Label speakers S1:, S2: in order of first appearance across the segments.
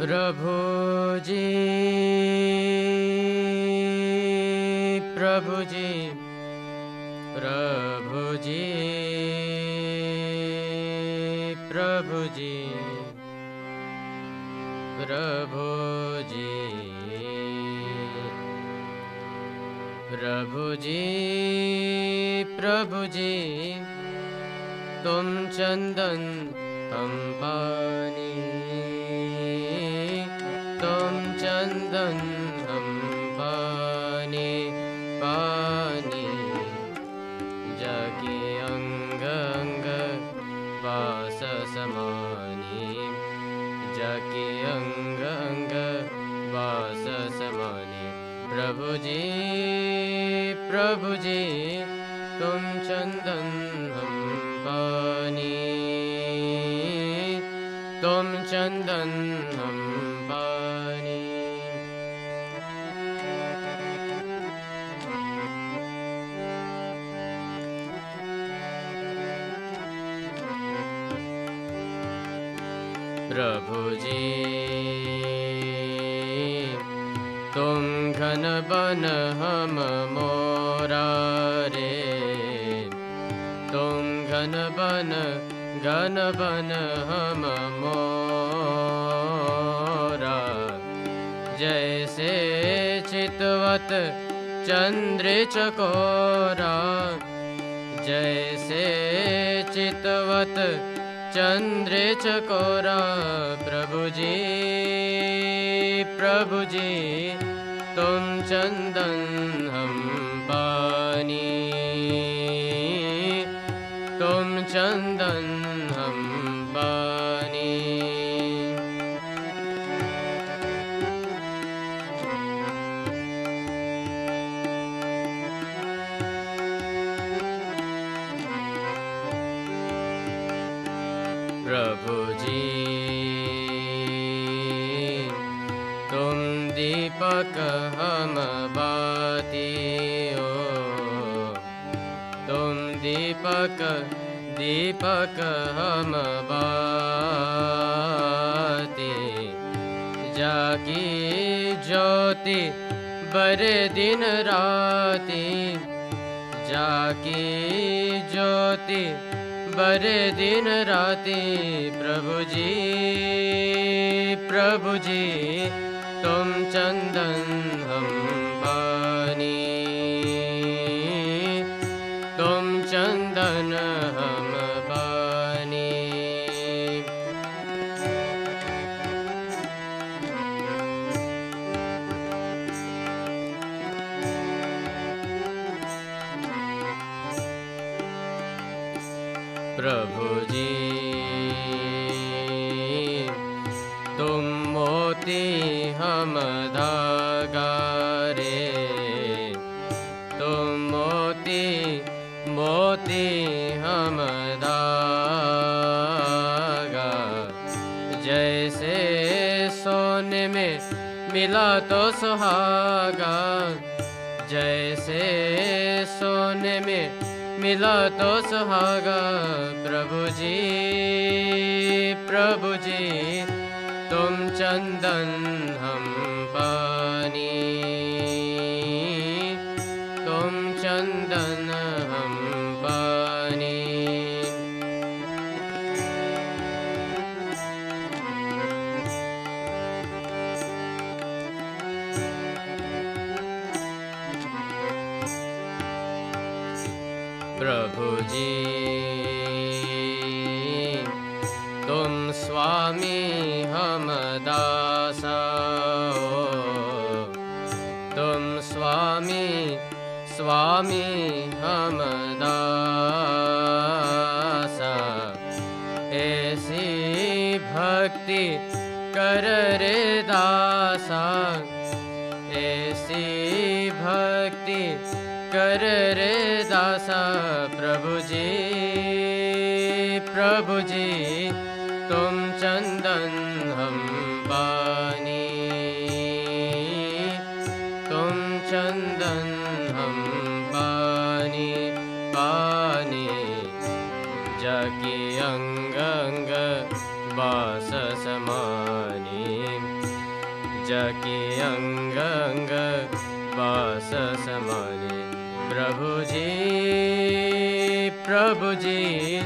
S1: प्रभु जी प्रभु जी प्रभु जी प्रभु जी प्रभु जी प्रभु जी प्रभु जी तुम चंदन हम पानी, तुम चंदन हम पानी पानी, जाके अंग अंग वास समानी, जाके अंग अंग वास समानी। प्रभु जी तुम चंदन हम पानी, तुम चंदन हम पानी। प्रभु जी तुम घन बन हम मोरा रे, तुम घन बन हम मोरा, जैसे चितवत चंद्र चकोरा, जैसे चितवत चंद्र चकोरा। प्रभु जी तुम चंदन हम पानी, तुम चंदन हम पानी। प्रभु जी तुम दीपक हम बाती हो, तुम दीपक हम बाती, जाकी ज्योति बरे दिन राती, जाकी ज्योति बरे दिन राती। प्रभु जी तुम चंदन हम पानी, तुम चंदन हम पानी। प्रभु जी तुम मोती हम धागा रे, तुम मोती हम धागा, जैसे सोने में मिला तो सुहागा, जैसे सोने में मिला तो सुहागा। प्रभु जी तुम चंदन हम पानी, तुम चंदन हम पानी। प्रभु जी तुम स्वामी हम दासा हो, तुम स्वामी हम दासा, ऐसी भक्ति कर रे दासा, ऐसी भक्ति कर रे दासा। प्रभु जी तुम चंदन हम पानी, तुम चंदन हम पानी पानी, जाकी अंग अंग वास समानी। की अंग अंग वास समाने। प्रभु जी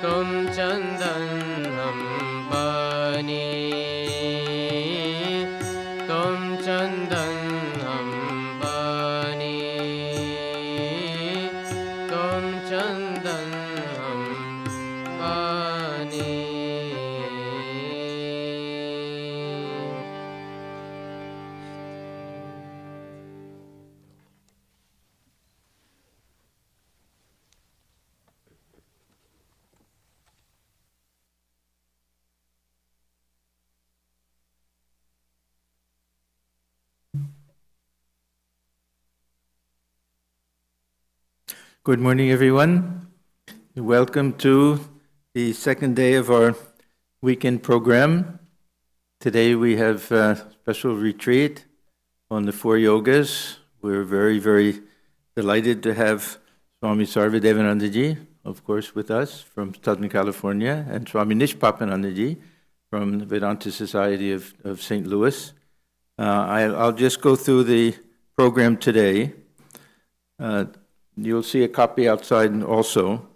S1: तुम चंदन हम पानी, तुम चंदन हम पानी, तुम चंदन हम पानी।
S2: Good morning, everyone. Welcome to the second day of our weekend program. Today we have a special retreat on the 4 yogas. We're very, very delighted to have Swami Sarvadevananda ji, of course, with us from Southern California, and Swami Nishpapananda ji from the Vedanta Society of St. Louis. I'll just go through the program today. You'll see a copy outside also.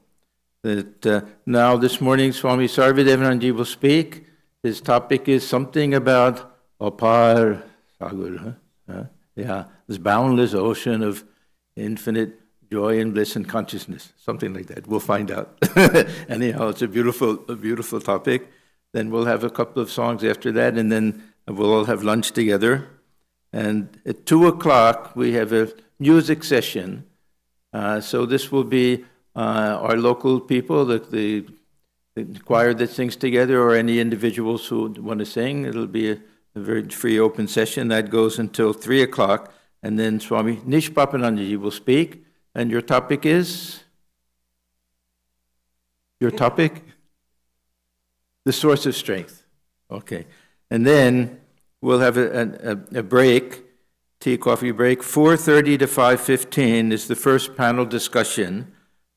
S2: That now this morning Swami Sarvadevananda will speak. His topic is something about Apar Sagar. Yeah, this boundless ocean of infinite joy and bliss and consciousness. Something like that. We'll find out. Anyhow, it's a beautiful topic. Then we'll have a couple of songs after that, and then we'll all have lunch together. And at 2:00 we have a music session. So this will be our local people, the choir that sings together, or any individuals who want to sing. It'll be a very free, open session that goes until 3:00, and then Swami Nishpapanandaji will speak. And your topic is? Your topic? The source of strength. Okay. And then we'll have a break. Tea, coffee break. 4:30 to 5:15 is the first panel discussion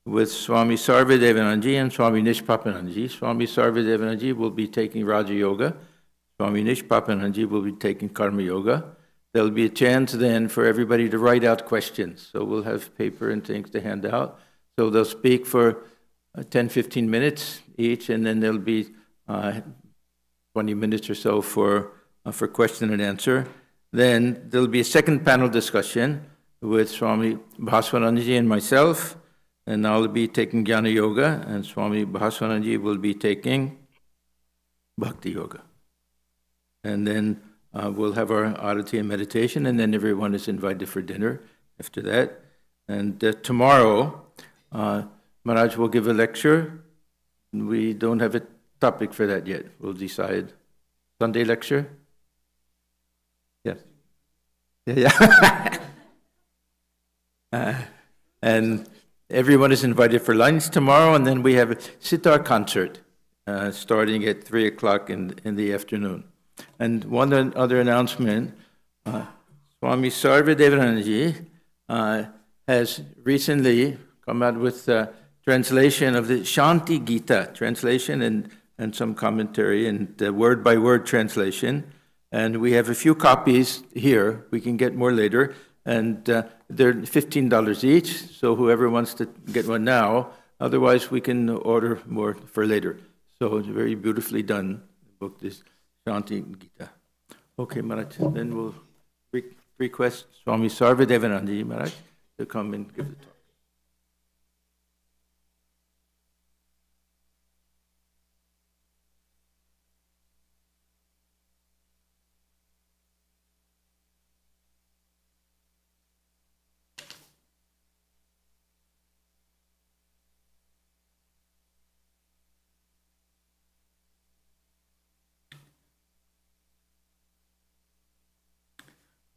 S2: with Swami Sarvadevananda and Swami Nishpapananda. Swami Sarvadevananda will be taking Raja Yoga. Swami Nishpapananda will be taking Karma Yoga. There'll be a chance then for everybody to write out questions. So we'll have paper and things to hand out. So they'll speak for 10-15 minutes each, and then there'll be 20 minutes or so for question and answer. Then there'll be a second panel discussion with Swami Bhaswanandaji and myself, and I'll be taking Jnana Yoga, and Swami Bhaswanandaji will be taking Bhakti Yoga. And then we'll have our arati and meditation, and then everyone is invited for dinner after that. And tomorrow, Maharaj will give a lecture. We don't have a topic for that yet. We'll decide. Sunday lecture? Yes. Yeah. And everyone is invited for lunch tomorrow, and then we have a sitar concert starting at 3:00 in the afternoon. And one other announcement, Swami Sarvadevananda has recently come out with a translation of the Shanti Gita, translation and some commentary and word-by-word translation. And we have a few copies here. We can get more later. And they're $15 each, so whoever wants to get one now, otherwise we can order more for later. So it's very beautifully done, the book, this Shanti Gita. Okay, Maharaj, then we'll request Swami Sarvadevananda Maharaj to come and give the talk.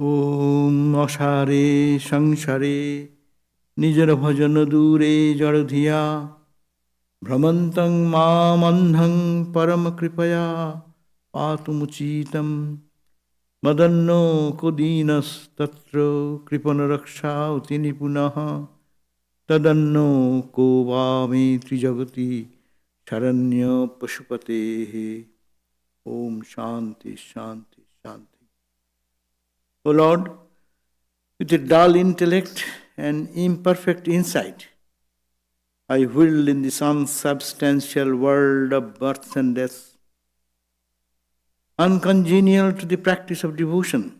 S3: Om Ashare Sangsare Nijara Bhajan Dure Jaradhiya Brahmantang Mamandhang Param Kripaya Patumuchitam Madanno Kodinas Tatra Kripana Raksha Utini Punaha Tadanno Kovami Trijagati Charanya Pashupate Om Shanti Shanti Shanti. O Lord, with a dull intellect and imperfect insight, I whirl in this unsubstantial world of birth and death, uncongenial to the practice of devotion.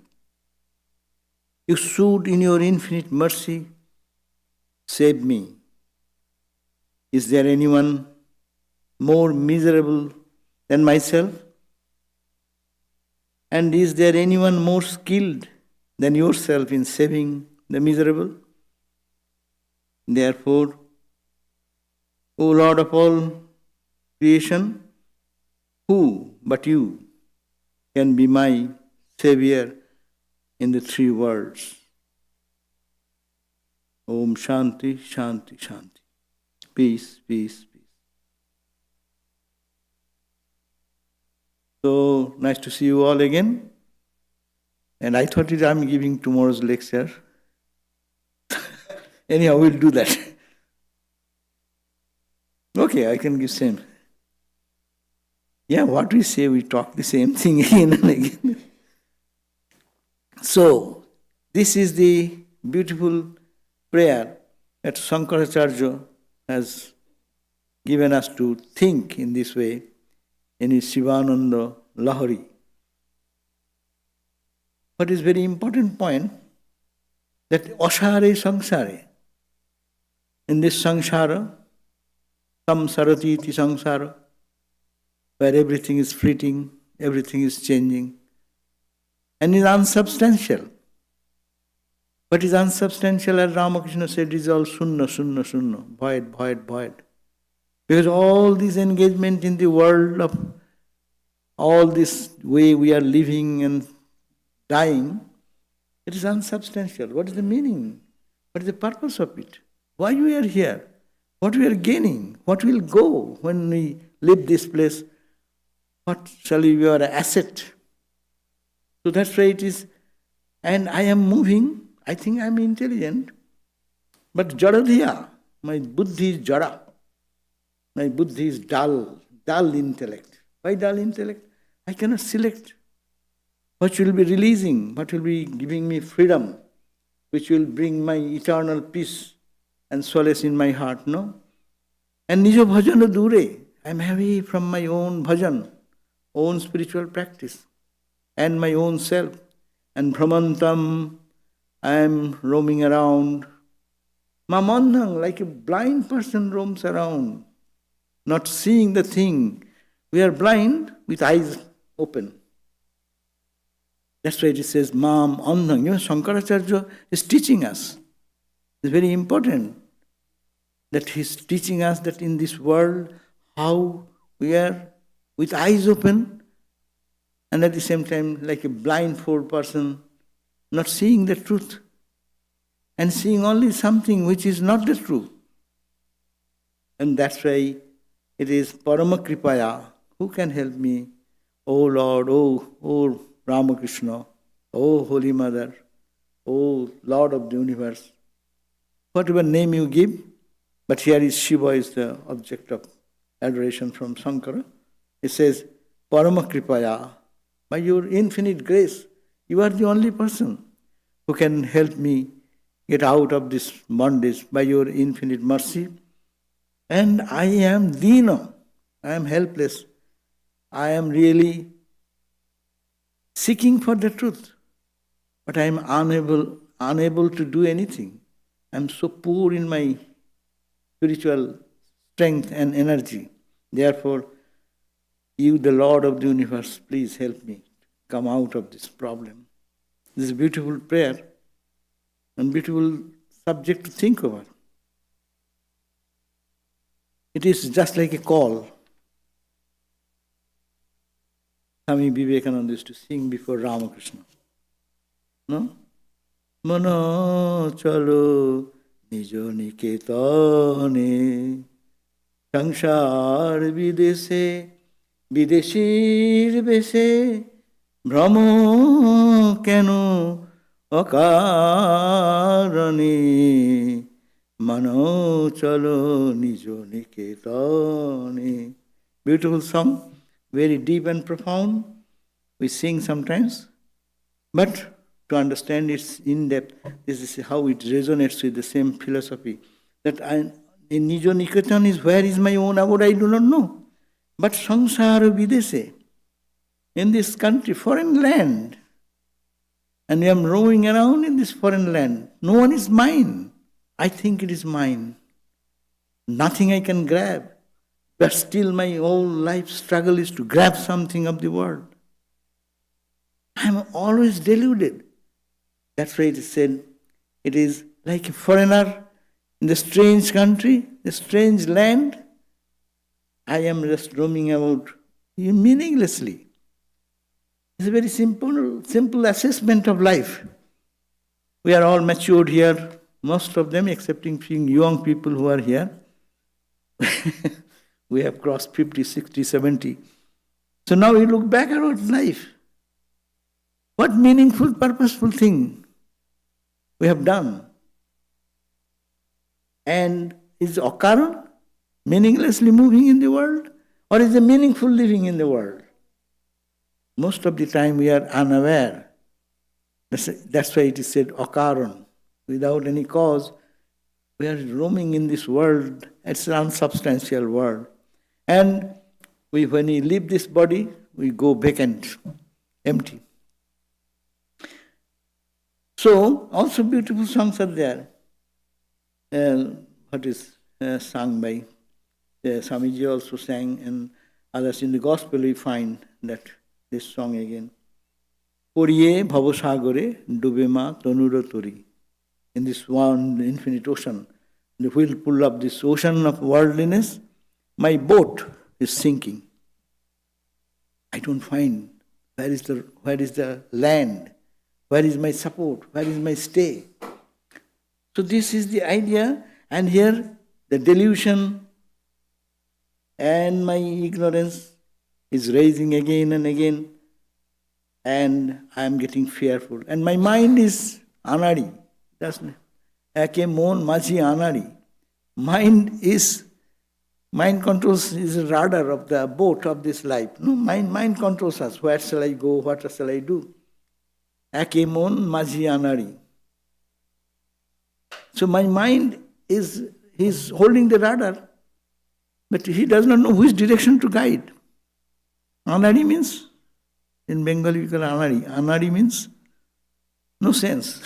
S3: You should, in your infinite mercy, save me. Is there anyone more miserable than myself? And is there anyone more skilled than yourself in saving the miserable? Therefore, O Lord of all creation, who but you can be my Savior in the three worlds? Om Shanti, Shanti, Shanti. Peace, peace, peace. So nice to see you all again. And I thought I'm giving tomorrow's lecture. Anyhow, we'll do that. Okay, I can give same. Yeah, what we say, we talk the same thing again and again. So, this is the beautiful prayer that Shankaracharya has given us to think in this way in his Shivananda Lahari. What is very important point, that ashare samsare, in this samsara, samsarati iti samsara, where everything is fleeting, everything is changing, and is unsubstantial. What is unsubstantial, as Ramakrishna said, is all sunna, sunna, sunna, void, void, void. Because all this engagement in the world of all this way we are living and dying, it is unsubstantial. What is the meaning? What is the purpose of it? Why we are here? What we are gaining? What will go when we leave this place? What shall be our asset? So that's why it is. And I am moving. I think I am intelligent. But jaradhiya, my buddhi is jara. My buddhi is dull intellect. Why dull intellect? I cannot select what will be releasing, what will be giving me freedom, which will bring my eternal peace and solace in my heart, no? And nijo bhajana dure, I am away from my own bhajan, own spiritual practice, and my own self. And brahmantam, I am roaming around. Mamandhang, like a blind person roams around, not seeing the thing. We are blind with eyes open. That's why it says, Mam Andhang. You know, Shankaracharya is teaching us. It's very important that he's teaching us that in this world, how we are with eyes open and at the same time like a blindfold person, not seeing the truth and seeing only something which is not the truth. And that's why it is Paramakripaya. Who can help me? Oh Lord, oh Ramakrishna, oh Holy Mother, oh Lord of the universe. Whatever name you give, but here is Shiva is the object of adoration from Shankara. It says, Paramakripaya, by your infinite grace, you are the only person who can help me get out of this bondage by your infinite mercy. And I am dina, I am helpless. I am really seeking for the truth, but I am unable to do anything. I am so poor in my spiritual strength and energy. Therefore, you, the Lord of the universe, please help me come out of this problem. This is a beautiful prayer and beautiful subject to think over. It is just like a call. Swami Vivekananda used to sing before Ramakrishna. No? Mana chalo nijo niketane sangsar videse videshir bese brahmo keno akarane mano chalo nijo niketane. Beautiful song. Very deep and profound. We sing sometimes. But to understand its in-depth. This is how it resonates with the same philosophy. That in Nijo Niketan is where is my own abode, I do not know. But samsara videse, in this country, foreign land, and I am roaming around in this foreign land. No one is mine. I think it is mine. Nothing I can grab. But still my whole life struggle is to grab something of the world. I am always deluded. That's why it is said, it is like a foreigner in the strange country, the strange land. I am just roaming about meaninglessly. It's a very simple assessment of life. We are all matured here, most of them, excepting few young people who are here. We have crossed 50, 60, 70. So now we look back at life. What meaningful, purposeful thing we have done. And is akaran meaninglessly moving in the world? Or is it meaningful living in the world? Most of the time we are unaware. That's why it is said akaran. Without any cause, we are roaming in this world. It's an unsubstantial world. And when we leave this body, we go vacant, empty. So, also beautiful songs are there. What is sung by Swamiji also sang, and others in the gospel we find that this song again. Poriye bhavasagare dube ma tanura tori. In this one infinite ocean, the whirlpool of this ocean of worldliness, my boat is sinking. I don't find where is the land, where is my support, where is my stay. So this is the idea, and here the delusion and my ignorance is rising again and again, and I am getting fearful. And my mind is anari. Doesn't it? Eke mon maji anari. Mind controls is a rudder of the boat of this life. No, mind controls us. Where shall I go? What shall I do? Eke mon maji anari. So my mind he's holding the rudder, but he does not know which direction to guide. Anari means, in Bengal we call anari. Anari means no sense,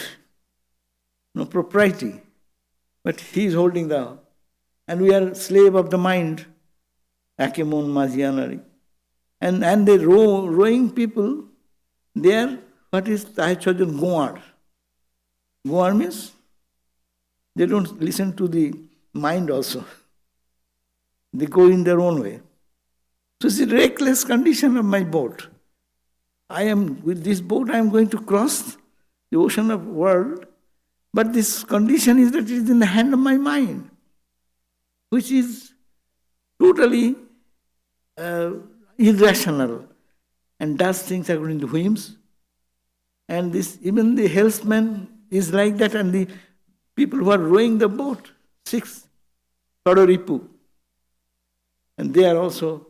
S3: no propriety. But he is holding and we are slave of the mind. Akemon Majianari. And the rowing people, they are, what is Tahachajan Goar? Goar means they don't listen to the mind also. They go in their own way. So it's a reckless condition of my boat. With this boat I am going to cross the ocean of world, but this condition is that it is in the hand of my mind, which is totally irrational and does things according to whims. And even the helmsman is like that, and the people who are rowing the boat, 6, Todoripu, and they are also,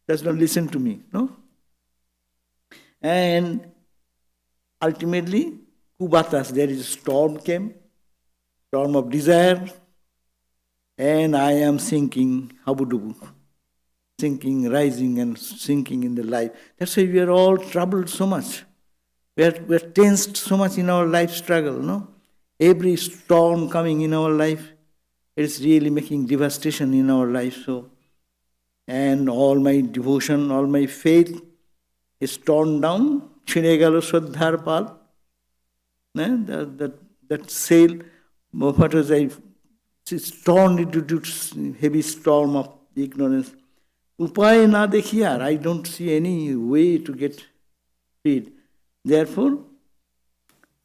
S3: does not listen to me, no? And ultimately, Kubatas, there is a storm came, storm of desire, and I am sinking, habudubu, sinking, rising and sinking in the life. That's why we are all troubled so much. We are tensed so much in our life struggle, no? Every storm coming in our life, it is really making devastation in our life. So, and all my devotion, all my faith is torn down. Chine gelo Shraddhar pal. That sail, what was it's torn into heavy storm of ignorance. Upay na dekhiyar, I don't see any way to get freed. Therefore,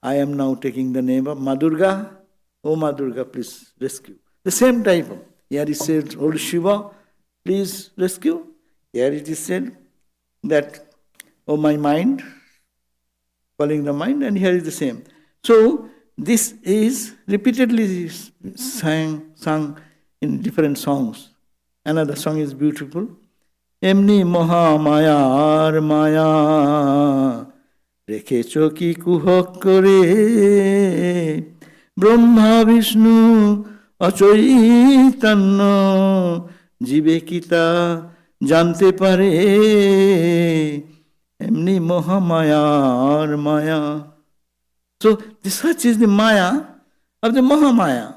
S3: I am now taking the name of Madurga. Oh Madurga, please rescue. The same type of, here it says, oh Shiva, please rescue. Here it is said that, oh my mind, calling the mind, and here is the same. So, this is repeatedly sung in different songs. Another song is beautiful. Emni moha maya ar maya রেখেছ কি কুহক করে, ব্রহ্মা বিষ্ণু অচৈতন্য, জীবে কি তা জানতে পারে, এমনি মহামায়ার মায়া। So this such is the Maya of the Mahamaya,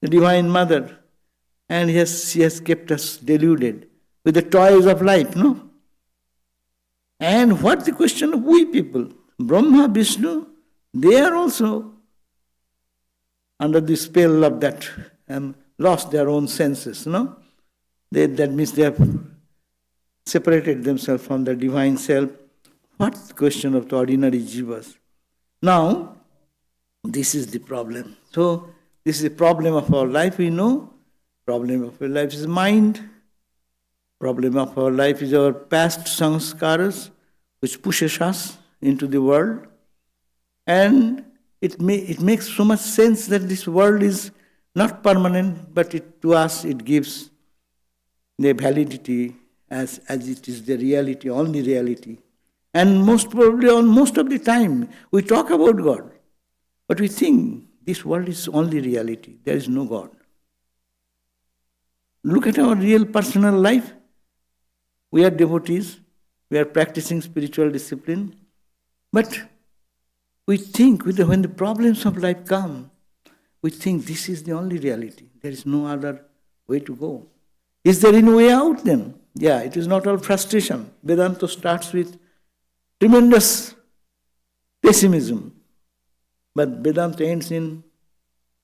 S3: the Divine Mother, and she has kept us deluded with the toys of life, no? And what the question of we people? Brahma, Vishnu, they are also under the spell of that and lost their own senses, no? That means they have separated themselves from the divine self. What's the question of the ordinary jivas? Now, this is the problem. So, this is the problem of our life, we know. Problem of our life is mind. Problem of our life is our past sanskaras, which pushes us into the world. And it makes so much sense that this world is not permanent, but to us it gives the validity as it is the reality, only reality. And most probably on most of the time we talk about God, but we think this world is only reality, there is no God. Look at our real personal life. We are devotees, we are practicing spiritual discipline, but we think when the problems of life come, we think this is the only reality, there is no other way to go. Is there any way out then? Yeah, it is not all frustration. Vedanta starts with tremendous pessimism, but Vedanta ends in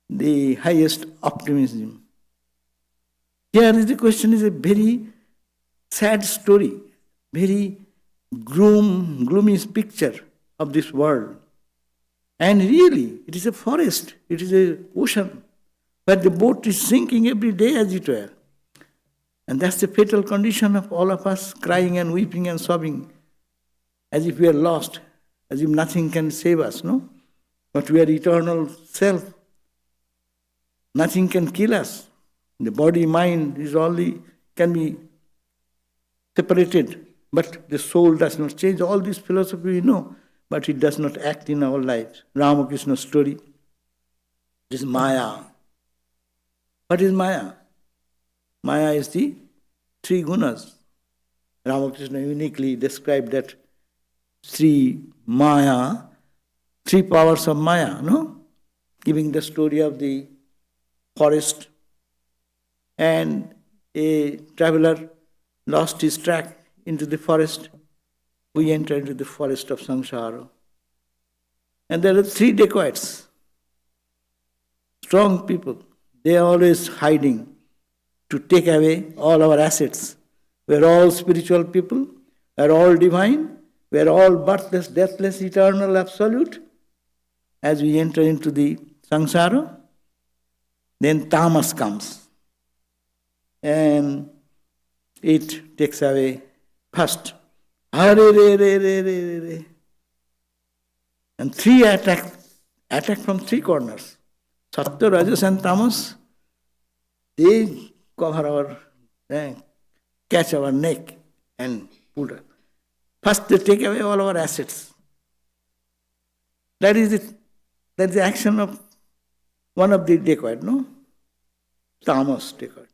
S3: the highest optimism. Here is the question, is a very sad story, very gloomy picture of this world. And really, it is a forest, it is an ocean, where the boat is sinking every day as it were. And that's the fatal condition of all of us, crying and weeping and sobbing, as if we are lost, as if nothing can save us, no? But we are eternal self. Nothing can kill us. The body, mind is only can be separated, but the soul does not change. All this philosophy we know, but it does not act in our lives. Ramakrishna's story, this Maya. What is Maya? Maya is the three gunas. Ramakrishna uniquely described that three Maya, three powers of Maya, no? Giving the story of the forest, and a traveler lost his track into the forest. We enter into the forest of samsara. And there are three dacoits, strong people. They are always hiding to take away all our assets. We are all spiritual people, we are all divine, we are all birthless, deathless, eternal, absolute. As we enter into the samsara, then tamas comes. And it takes away first. Hare re re re re re re. And three attack from three corners. Sattva, Rajas and Tamas, they cover our, catch our neck and pull us. First they take away all our assets. That is the action of one of the dacoit, no? Tamas dacoit.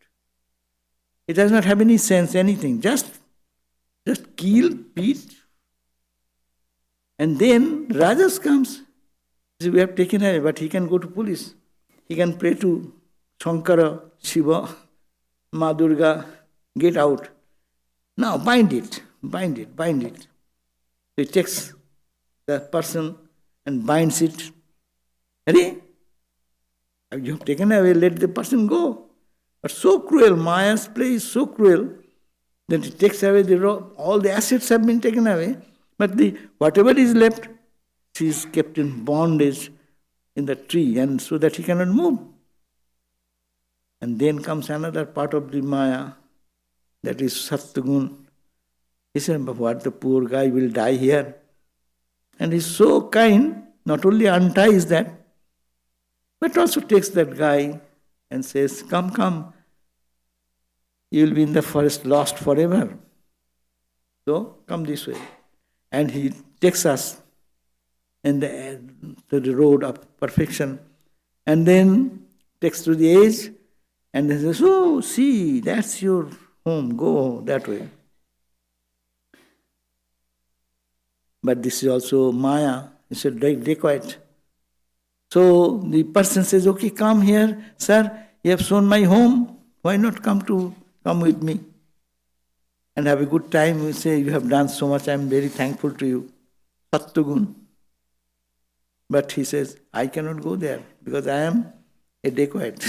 S3: It does not have any sense, anything. Just kill, beat. And then Rajas comes. See, we have taken away, but he can go to police. He can pray to Shankara, Shiva, Ma Durga, get out. Now bind it. So he takes the person and binds it. Ready? You have taken away, let the person go. But so cruel, Maya's play is so cruel that it takes away all the assets have been taken away, but whatever is left, she is kept in bondage in the tree, and so that he cannot move. And then comes another part of the Maya, that is Satyagun. He said, but what, the poor guy will die here. And he's so kind, not only unties that, but also takes that guy and says, come, you will be in the forest lost forever. So, come this way. And he takes us in to the road of perfection, and then takes to the edge, and then says, "Oh, see, that's your home. Go that way." But this is also Maya. It's a dacoit. So the person says, "Okay, come here, sir. You have shown my home. Why not come with me and have a good time?" We say, "You have done so much. I am very thankful to you." Sattvagun. But he says, "I cannot go there because I am a dacoit."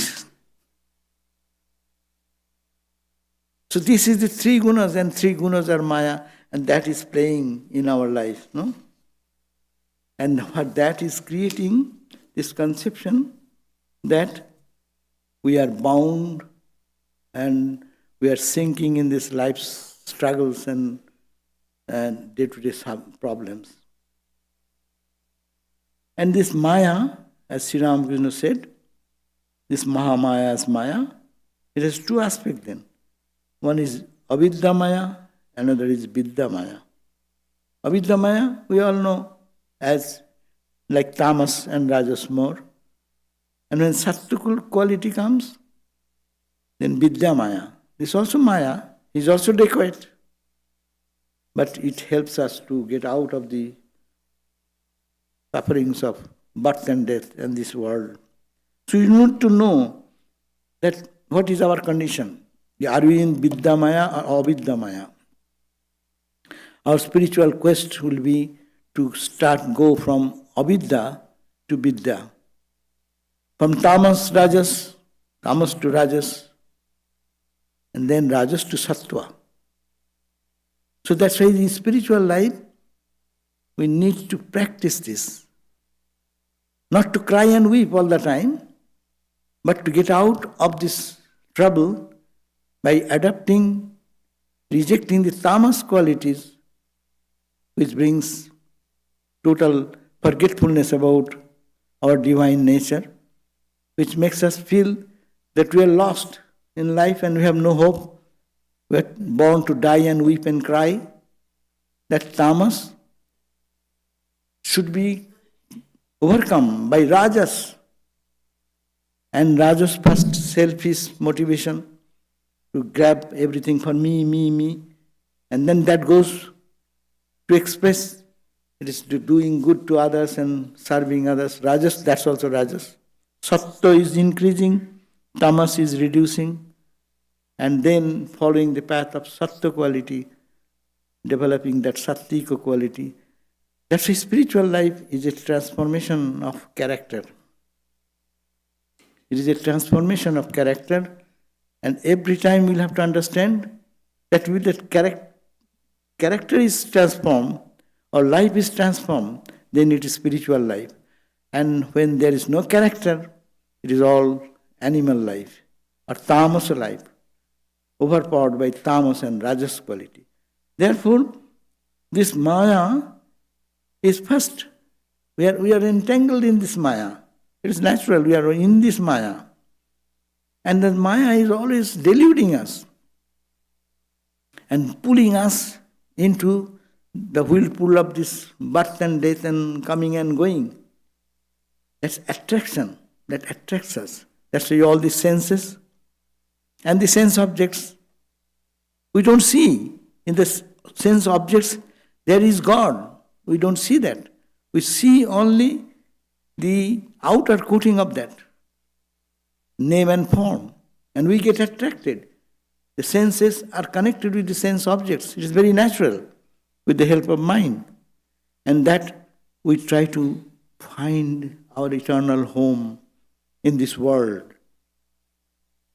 S3: So this is the three gunas, and three gunas are Maya, and that is playing in our life, no? And what that is creating, this conception that we are bound and we are sinking in this life's struggles and day-to-day problems. And this Maya, as Sri Ramakrishna said, this Mahamaya as Maya, it has two aspects then. One is Avidya Maya, another is Vidya Maya. Avidya Maya, we all know as like tamas and rajas more. And when sattvika quality comes, then Vidya Maya. This is also Maya, is also dacoit. But it helps us to get out of the sufferings of birth and death in this world. So you need to know that what is our condition. Are we in Vidya Maya or Avidya Maya? Our spiritual quest will be to go from Avidya to Vidya. From tamas to rajas, and then rajas to sattva. So that's why in spiritual life, we need to practice this. Not to cry and weep all the time, but to get out of this trouble by rejecting the tamas qualities, which brings total forgetfulness about our divine nature, which makes us feel that we are lost in life and we have no hope. We are born to die and weep and cry. That tamas should be overcome by rajas. And rajas first selfish motivation to grab everything for me. And then that goes to express it is doing good to others and serving others. Rajas, that's also rajas. Sattva is increasing, tamas is reducing, and then following the path of sattva quality, developing that sattvika quality. That's why spiritual life is a transformation of character. It is a transformation of character, and every time we'll have to understand that with that character is transformed, or life is transformed, then it is spiritual life. And when there is no character, it is all animal life, or tamas life, overpowered by tamas and rajas quality. Therefore, this Maya is first. We are entangled in this Maya. It is natural, we are in this Maya. And the Maya is always deluding us and pulling us into the whirlpool of this birth and death and coming and going. That's attraction that attracts us. That's why all the senses and the sense objects, we don't see. In the sense objects, there is God. We don't see that. We see only the outer coating of that, name and form. And we get attracted. The senses are connected with the sense objects. It is very natural with the help of mind. And that we try to find our eternal home in this world.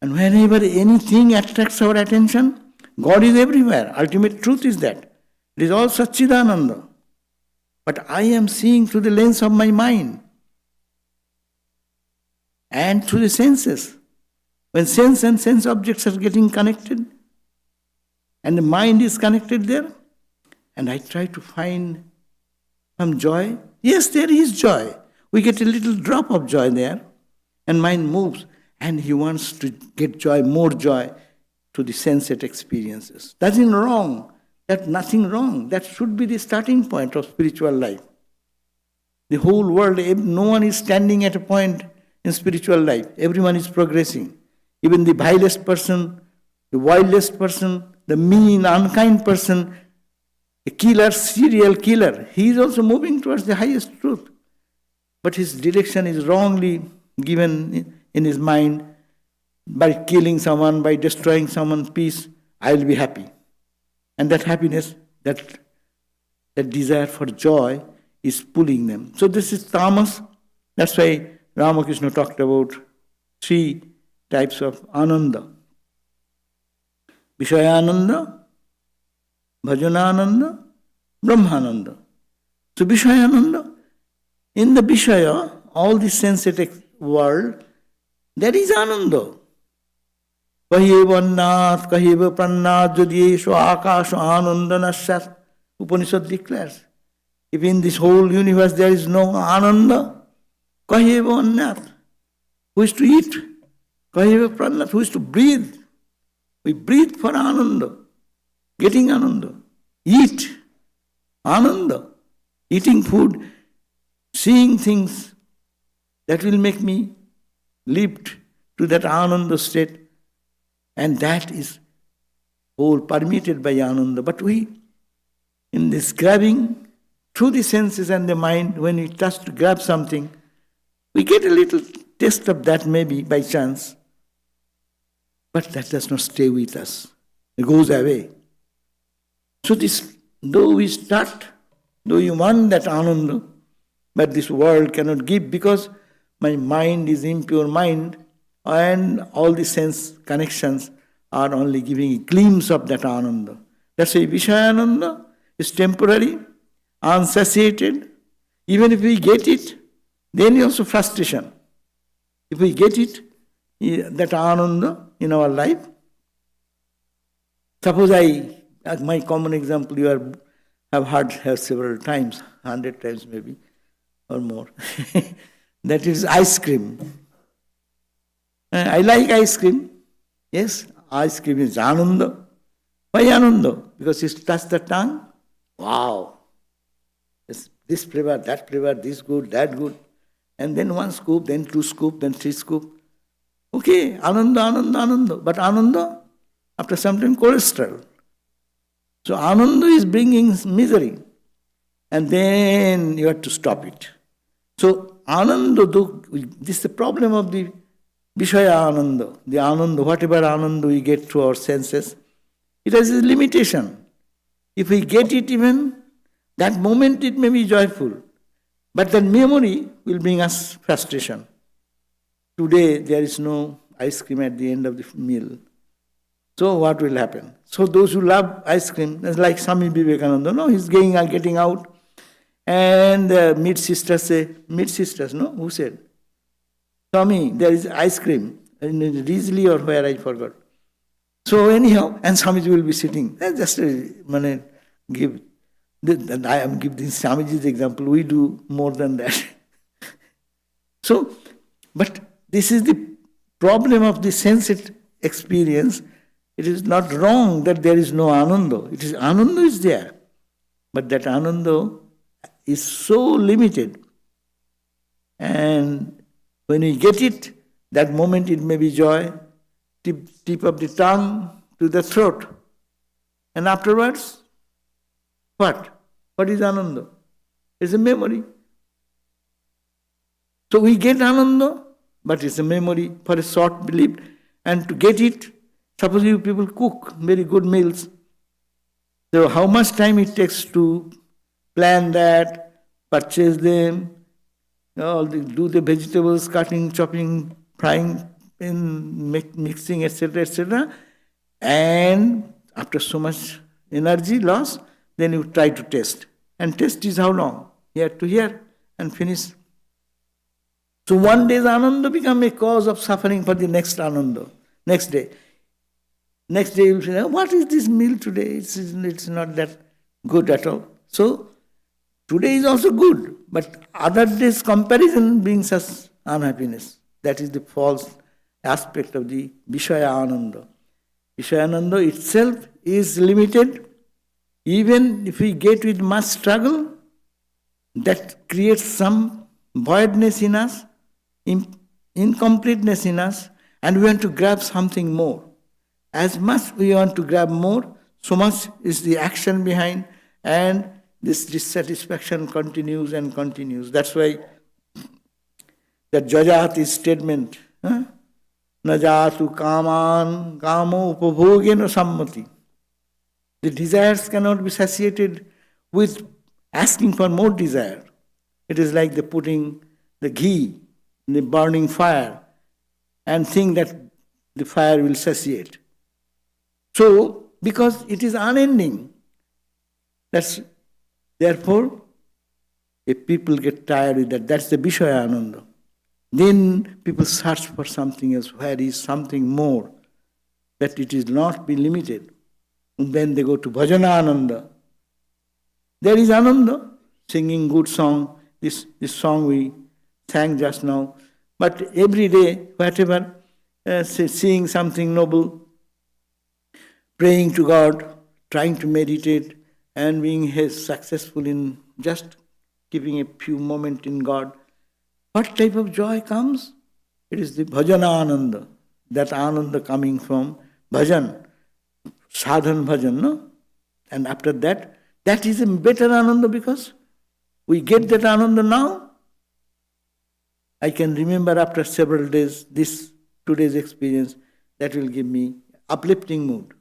S3: And whenever anything attracts our attention, God is everywhere. Ultimate truth is that. It is all Satchidananda. But I am seeing through the lens of my mind and through the senses. When sense and sense objects are getting connected, and the mind is connected there, and I try to find some joy. Yes, there is joy. We get a little drop of joy there, and mind moves, and he wants to get joy, more joy, to the sensate experiences. That's not wrong. That's nothing wrong. That should be the starting point of spiritual life. The whole world, no one is standing at a point in spiritual life. Everyone is progressing. Even the vilest person, the wildest person, the mean, unkind person, a killer, serial killer, he is also moving towards the highest truth. But his direction is wrongly given in his mind. By killing someone, by destroying someone's peace, I will be happy. And that happiness, that desire for joy is pulling them. So this is tamas. That's why Ramakrishna talked about 3 types of ananda. Vishayananda, Bhajanananda, Brahmananda. So Vishayananda, in the Vishaya, all the sensitive world, there is ananda. Kahiye Vannath, kahiye Prannath, Jodiyesho Akasho Ananda Nasyat. Upanishad declares, if in this whole universe there is no ananda, kahiye Vannath, who is to eat? Kahiye Prannath, who is to breathe? We breathe for ananda, getting ananda. Eat, ananda. Eating food, seeing things that will make me lift to that ananda state. And that is whole permeated by ananda. But we, in this grabbing through the senses and the mind, when we touch to grab something, we get a little taste of that maybe by chance. But that does not stay with us. It goes away. So this, though we want that ananda, but this world cannot give because my mind is impure mind, and all the sense connections are only giving a glimpse of that ananda. That's why Vishayananda is temporary, unsatiated. Even if we get it, then also frustration. If we get it, that ananda in our life, suppose my common example you have heard several times, 100 times maybe, or more. That is ice cream. I like ice cream. Yes, ice cream is ananda. Why ananda? Because it touches the tongue. Wow. This flavor, that flavor, this good, that good. And then 1 scoop, then 2 scoop, then 3 scoop. Okay, ananda, ananda, ananda. But ananda, after some time, cholesterol. So ananda is bringing misery. And then you have to stop it. So ananda, this is the problem of the Vishaya Ananda, the Ananda, whatever Ananda we get through our senses, it has a limitation. If we get it even, that moment it may be joyful, but that memory will bring us frustration. Today there is no ice cream at the end of the meal. So what will happen? So those who love ice cream, like Swami Vivekananda, no, he's getting out, and mid-sisters say, mid-sisters, no, who said? Swami, there is ice cream in Risley or where I forgot. So anyhow, and Swamiji will be sitting. Just give this Swamiji's example. We do more than that. So, but this is the problem of the sense experience. It is not wrong that there is no ananda. It is ananda is there, but that ananda is so limited, and when we get it, that moment it may be joy, tip of the tongue to the throat. And afterwards, what? What is ananda? It's a memory. So we get ananda, but it's a memory for a short belief. And to get it, suppose you people cook very good meals. So how much time it takes to plan that, purchase them, do the vegetables, cutting, chopping, frying, mixing, etc., etc. And after so much energy loss, then you try to taste. And taste is how long? Here to here and finish. So one day's ananda become a cause of suffering for the next ananda, next day. Next day you will say, what is this meal today? It's not that good at all. So today is also good, but other days' comparison brings us unhappiness. That is the false aspect of the Vishaya Ananda. Vishaya Ananda itself is limited, Even if we get with much struggle, that creates some voidness in us, incompleteness in us, and we want to grab something more. As much we want to grab more, so much is the action behind, and this dissatisfaction continues and continues. That's why that Jajati statement, na jatu kaman kamo upabhogena sammati. The desires cannot be satiated with asking for more desire. It is like the putting the ghee in the burning fire and think that the fire will satiate. So, because it is unending, therefore, if people get tired with that, that's the Vishaya Ananda. Then people search for something else, where is something more, that it is not be limited. And then they go to Bhajana Ananda. There is Ananda, singing good song, this song we sang just now. But every day, whatever, seeing something noble, praying to God, trying to meditate, and being successful in just keeping a few moments in God. What type of joy comes? It is the Bhajana Ananda, that Ananda coming from Bhajan, sadhan bhajan, no? And after that, that is a better Ananda because we get that Ananda now. I can remember after several days, this today's experience, that will give me uplifting mood.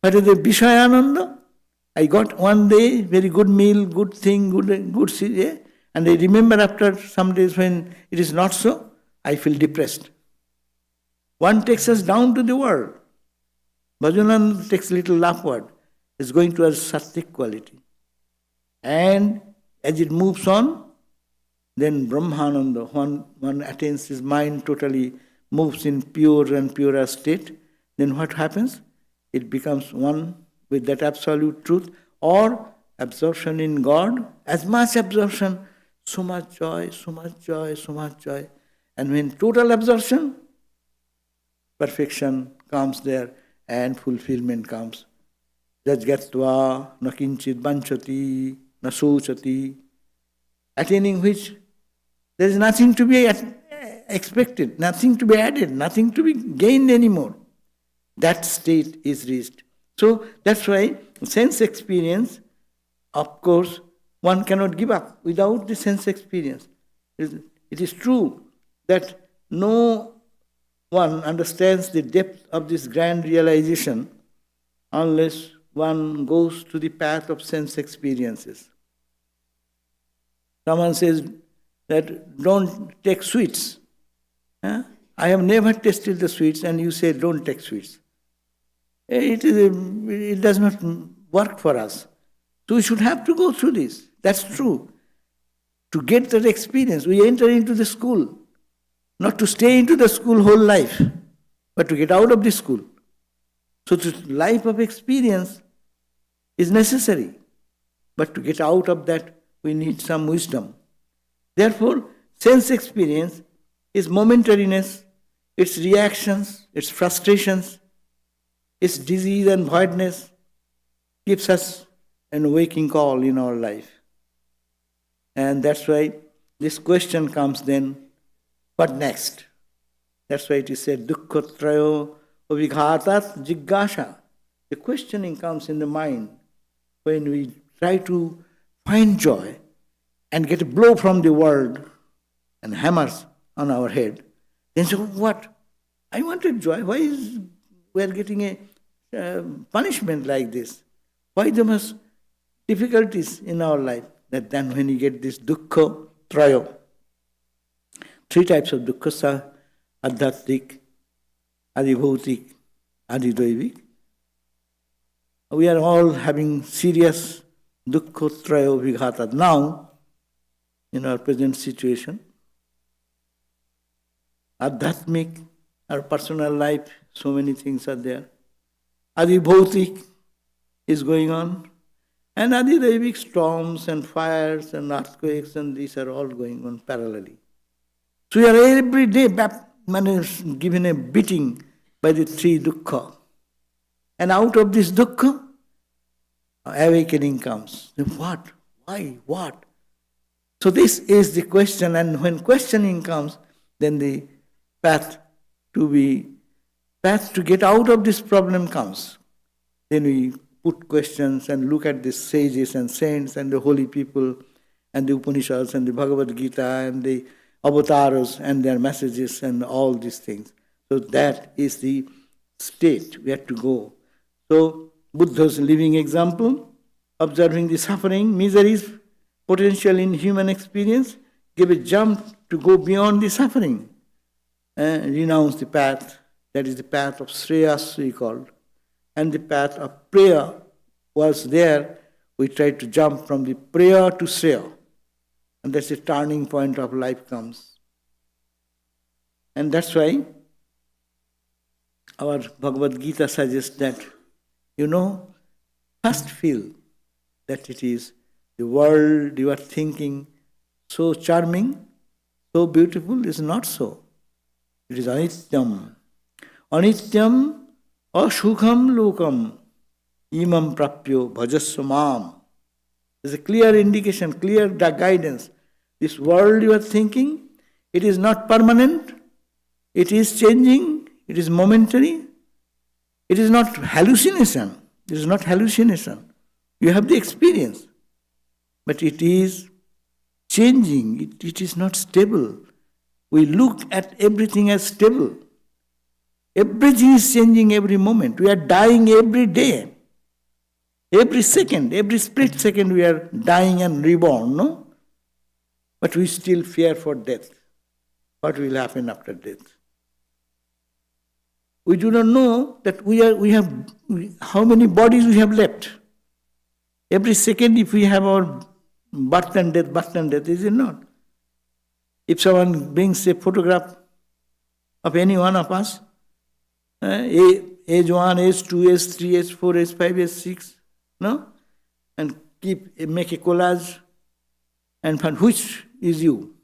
S3: But is the Vishaya Ananda? I got one day, very good meal, good thing, good and I remember after some days when it is not so, I feel depressed. One takes us down to the world. Bhajananda takes a little upward. It's going towards sattvic quality. And as it moves on, then Brahmananda, one attains his mind totally, moves in pure and purer state, then what happens? It becomes one with that absolute truth, or absorption in God, as much absorption, so much joy, so much joy, so much joy. And when total absorption, perfection comes there and fulfillment comes. Jajgatva nakinchit banchati nasochati, attaining which there is nothing to be expected, nothing to be added, nothing to be gained anymore. That state is reached. So that's why sense experience, of course, one cannot give up without the sense experience. It is true that no one understands the depth of this grand realization unless one goes to the path of sense experiences. Someone says that don't take sweets. I have never tasted the sweets, and you say don't take sweets. It does not work for us. So we should have to go through this. That's true. To get that experience, we enter into the school, not to stay into the school whole life, but to get out of the school. So the life of experience is necessary, but to get out of that, we need some wisdom. Therefore, sense experience is momentariness, its reactions, its frustrations, its disease and voidness gives us an waking call in our life. And that's why this question comes then, what next? That's why it is said, dukkhatrayo avighatat jiggasha. The questioning comes in the mind when we try to find joy and get a blow from the world and hammers on our head. Then say, what? I wanted joy. Why is we are getting a punishment like this? Why there must difficulties in our life? That then when you get this dukkha trayo, three types of dukkhas are adhyatmik, adibhautik, adidaivik. We are all having serious dukkha trayo vighata now in our present situation. Adhyatmik, our personal life, so many things are there. Adibhautik is going on. And adidaivik, storms and fires and earthquakes, and these are all going on parallelly. So we are every day given a beating by the three dukkha. And out of this dukkha, awakening comes. Then what? Why? What? So this is the question, and when questioning comes, then the path to get out of this problem comes. Then we put questions and look at the sages and saints and the holy people and the Upanishads and the Bhagavad Gita and the avatars and their messages and all these things. So that is the state we have to go. So Buddha's living example, observing the suffering, miseries, potential in human experience, gave a jump to go beyond the suffering, renounce the path, that is the path of Shreyas, we called, and the path of prayer was there. We tried to jump from the prayer to Shreya, and that's the turning point of life comes. And that's why our Bhagavad Gita suggests that, first feel that it is the world you are thinking so charming, so beautiful, is not so. It is anityam. Anityam ashukham lokam imam prapyo bhajasva mam. There's a clear indication, clear guidance. This world you are thinking, it is not permanent, it is changing, it is momentary, it is not hallucination. It is not hallucination. You have the experience. But it is changing, it is not stable. We look at everything as stable. Everything is changing every moment. We are dying every day. Every second, every split second we are dying and reborn, no? But we still fear for death. What will happen after death? We do not know that how many bodies we have left. Every second if we have our birth and death, is it not? If someone brings a photograph of any one of us, age 1, age 2, age 3, age 4, age 5, age 6, no? And make a collage and find which is you.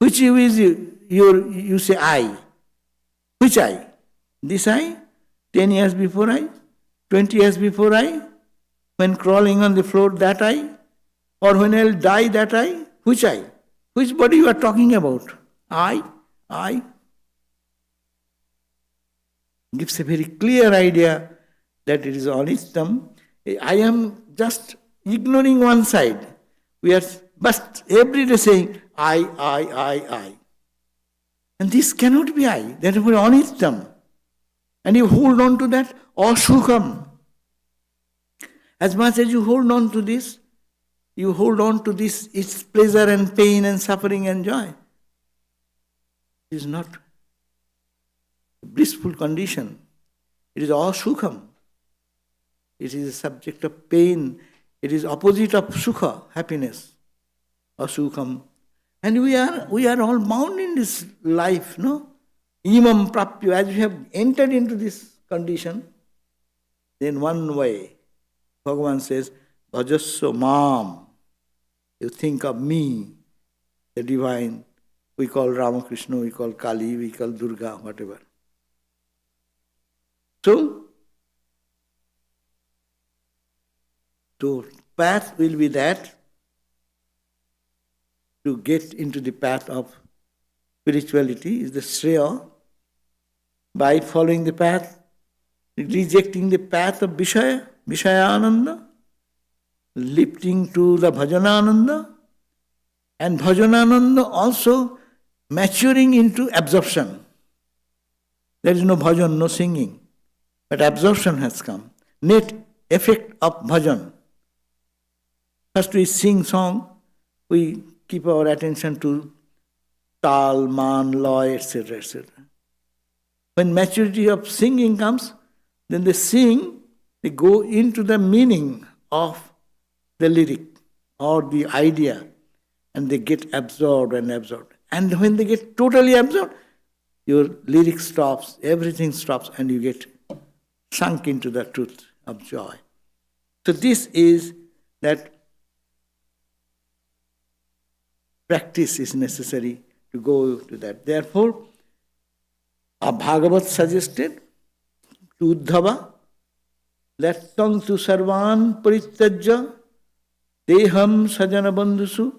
S3: Which you is you? You say I. Which I? This I? 10 years before I? 20 years before I? When crawling on the floor, that I? Or when I'll die, that I? Which I? Which body you are talking about? I? Gives a very clear idea that it is anityam. I am just ignoring one side. We are but every day saying, I. And this cannot be I. Therefore, anityam. And you hold on to that, ashukham. As much as you hold on to this, its pleasure and pain and suffering and joy. It is not a blissful condition. It is ashukham. It is a subject of pain. It is opposite of sukha, happiness. Ashukham. And we are all bound in this life, no? Imam prapyo, as we have entered into this condition, then one way, Bhagavan says, bhajasva mam. You think of me, the divine. We call Ramakrishna, we call Kali, we call Durga, whatever. So path will be that, to get into the path of spirituality is the Shreya, by following the path, rejecting the path of Vishayananda, lifting to the Bhajanananda, and Bhajanananda also maturing into absorption. There is no bhajan, no singing, but absorption has come. Net effect of bhajan. First we sing song, we keep our attention to tal, man, loy, etc., etc. When maturity of singing comes, then they sing, they go into the meaning of the lyric or the idea, and they get absorbed. And when they get totally absorbed, your lyric stops, everything stops, and you get sunk into the truth of joy. So this is that practice is necessary to go to that. Therefore, a Bhagavat suggested to Uddhava, That tongue to sarvan parityajya, deham sajana bandhusu.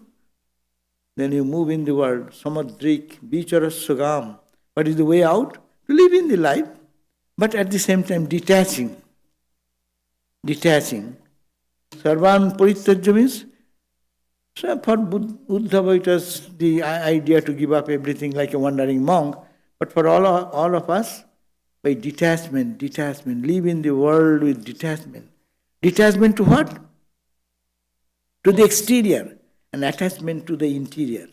S3: Then you move in the world. Samadrik, bicharas sugam. What is the way out? To live in the life, but at the same time detaching. Detaching. Sarvan parityajya means, so for Uddhava it was the idea to give up everything like a wandering monk. But for all of us, by detachment, live in the world with detachment. Detachment to what? To the exterior, and attachment to the interior.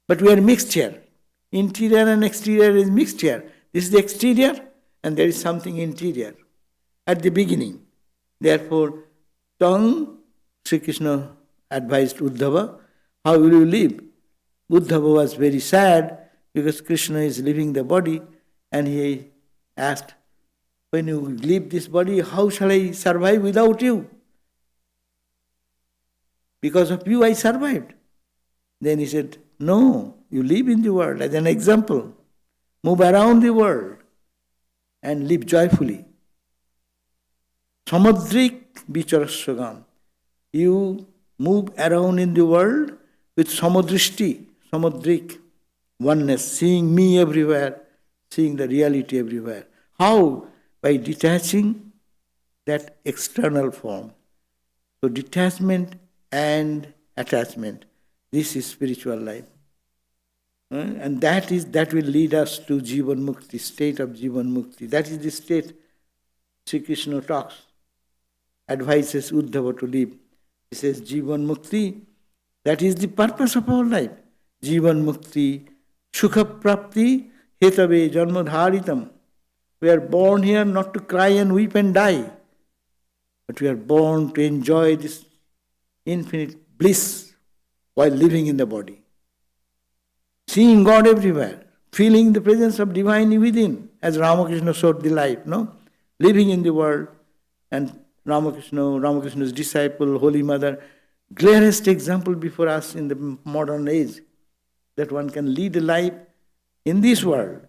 S3: But we are mixture. Interior and exterior is mixture. This is the exterior, and there is something interior at the beginning. Therefore, tongue, Sri Krishna advised Uddhava, how will you live? Uddhava was very sad because Krishna is leaving the body, and he asked, when you leave this body, how shall I survive without you? Because of you I survived. Then he said, no, you live in the world as an example. Move around the world and live joyfully. Samadrik bicharasagam. You move around in the world with samadrishti, samadrik, oneness, seeing me everywhere, seeing the reality everywhere. How? By detaching that external form. So detachment and attachment. This is spiritual life. And that will lead us to Jivan Mukti, state of Jivan Mukti. That is the state Sri Krishna talks, advises Uddhava to live. He says, Jivan Mukti, that is the purpose of our life. Jivan Mukti, Sukha Prapti, Hetave Janmadharitam. We are born here not to cry and weep and die, but we are born to enjoy this infinite bliss while living in the body. Seeing God everywhere, feeling the presence of divine within, as Ramakrishna showed the life, no? Living in the world, and Ramakrishna's disciple, Holy Mother, clearest example before us in the modern age, that one can lead a life in this world.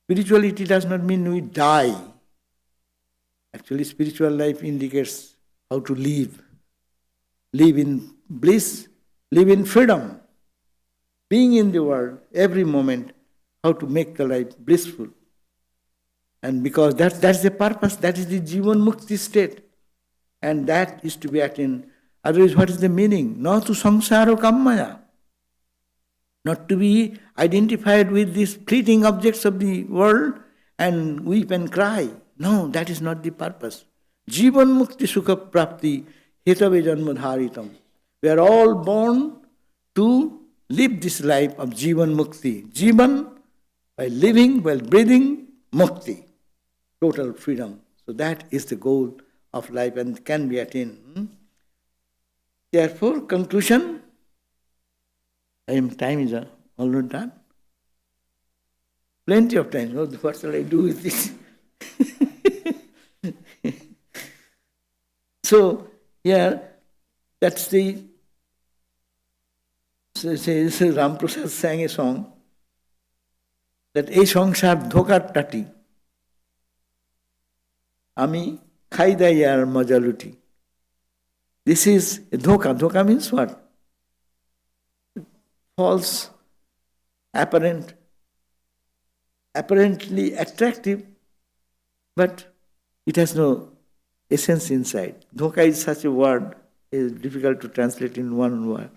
S3: Spirituality does not mean we die. Actually, spiritual life indicates how to live. Live in bliss, live in freedom. Being in the world, every moment, how to make the life blissful. And because that's the purpose, that is the Jivan Mukti state. And that is to be attained. Otherwise, what is the meaning? Not to samsara kammaya. Not to be identified with these fleeting objects of the world and weep and cry. No, that is not the purpose. Jivan Mukti Sukha Prapti Hetave Janmadharitam. We are all born to live this life of Jivan Mukti. Jivan, by living, while breathing, Mukti. Total freedom. So that is the goal of life and can be attained. Therefore, conclusion, time is almost done. Plenty of time. Oh, what shall I do with this? So, that's the... Sri Ramaprasad sang a song that এই সংসার ধোকার টাটি আমি খাই দাই আর মজা লুটি. This is dhoka. Dhoka means what? False, apparently attractive, but it has no essence inside. Dhoka is such a word, it is difficult to translate in one word.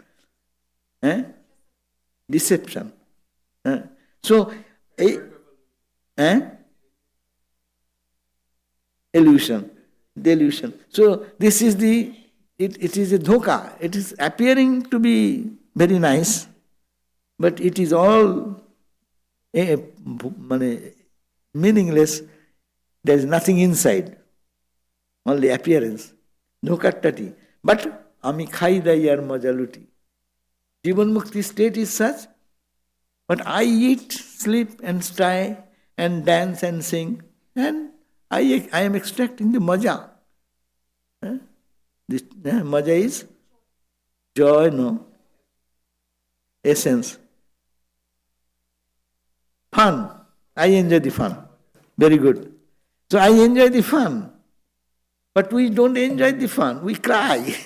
S3: Deception. So, illusion, delusion. So, this is it is a dhoka. It is appearing to be very nice, but it is all meaningless. There is nothing inside, only appearance. Dhokattati. But ami khai dai ar maja luti. Jivan Mukti state is such, but I eat, sleep and stay and dance and sing, and I am extracting the maja. This maja is joy, no? Essence. Fun. I enjoy the fun. Very good. So I enjoy the fun. But we don't enjoy the fun, we cry.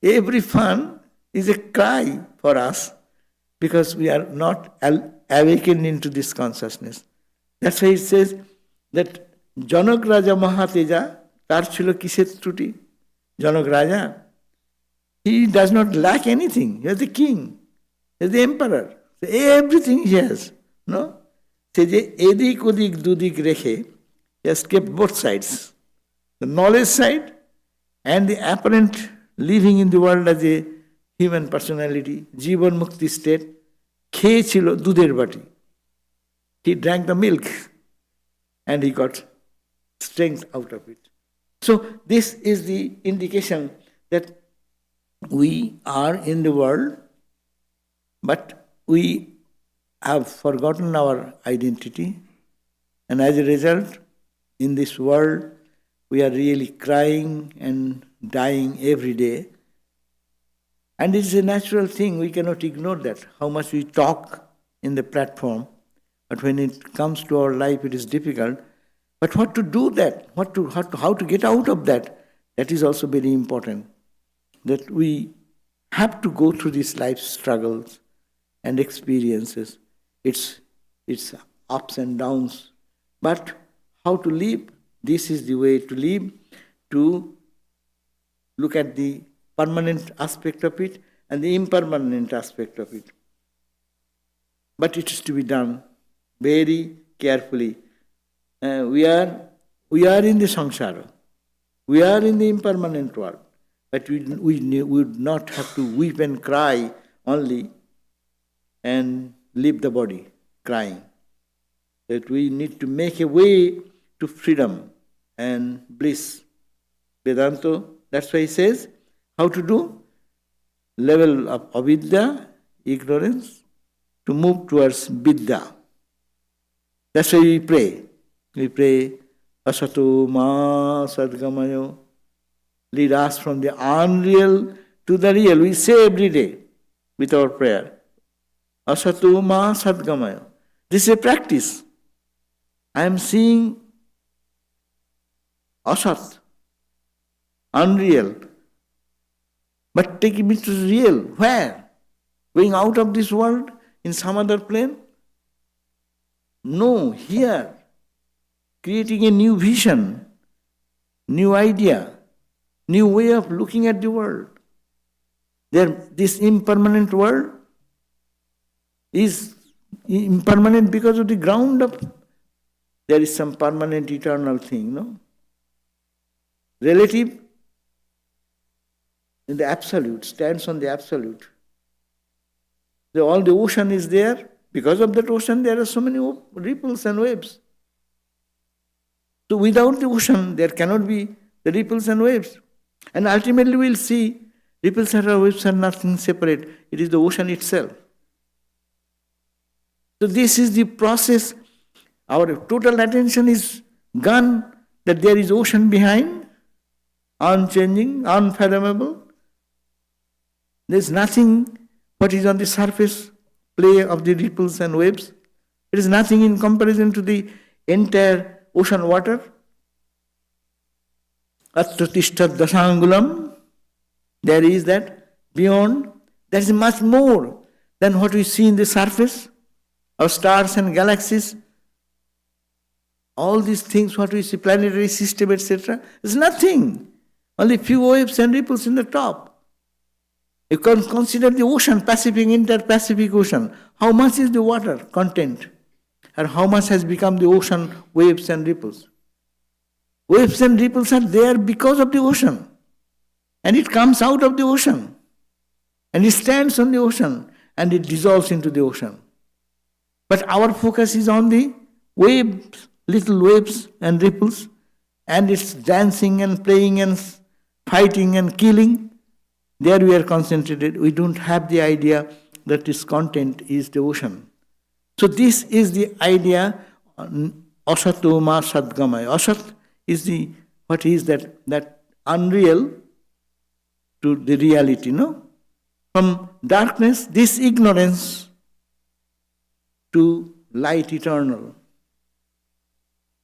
S3: Every fun is a cry for us because we are not awakened into this consciousness. That's why it says that Janak Raja Mahateja, tar chilo kiser truti? Janak Raja, he does not lack anything. He is the king, he is the emperor. So everything he has. No? Say je edik odik dudik rekhe, he has kept both sides. The knowledge side and the apparent living in the world as a human personality, Jivan Mukti state, খেয়ে ছিল দুধের বাটি. He drank the milk and he got strength out of it. So this is the indication that we are in the world, but we have forgotten our identity, and as a result, in this world, we are really crying and dying every day. And it's a natural thing, we cannot ignore that, how much we talk in the platform, but when it comes to our life, it is difficult. But what to do that, how to get out of that, that is also very important. That we have to go through these life struggles and experiences, its ups and downs. But how to live, this is the way to live, to look at the permanent aspect of it and the impermanent aspect of it. But it is to be done very carefully. We are in the samsara. We are in the impermanent world. But we would not have to weep and cry only and leave the body crying. That we need to make a way to freedom and bliss. Vedanta, that's why he says, how to do? Level of avidya, ignorance, to move towards vidya. That's why we pray. We pray, Asato ma sadgamayo. Lead us from the unreal to the real. We say every day with our prayer, Asato ma sadgamayo. This is a practice. I am seeing asat, unreal, but taking me to real. Where? Going out of this world in some other plane? No, here. Creating a new vision, new idea, new way of looking at the world. This impermanent world is impermanent because of the ground of there is some permanent eternal thing, no? Relative in the absolute, stands on the absolute. All the ocean is there. Because of that ocean, there are so many ripples and waves. So without the ocean, there cannot be the ripples and waves. And ultimately we'll see ripples and waves are nothing separate. It is the ocean itself. So this is the process. Our total attention is gone that there is ocean behind, unchanging, unfathomable. There is nothing what is on the surface play of the ripples and waves. It is nothing in comparison to the entire ocean water. Atratishtat dasangulam. There is that beyond. There is much more than what we see in the surface of stars and galaxies. All these things, what we see, planetary system, etc., is nothing. Only few waves and ripples in the top. You can consider the ocean, Pacific, inter-Pacific Ocean. How much is the water content? And how much has become the ocean, waves and ripples? Waves and ripples are there because of the ocean. And it comes out of the ocean. And it stands on the ocean. And it dissolves into the ocean. But our focus is on the waves, little waves and ripples. And it's dancing and playing and fighting and killing. There we are concentrated. We don't have the idea that its content is the ocean. So this is the idea, asato ma sadgamaya. Asat is what is that unreal to the reality, no? From darkness, this ignorance, to light eternal.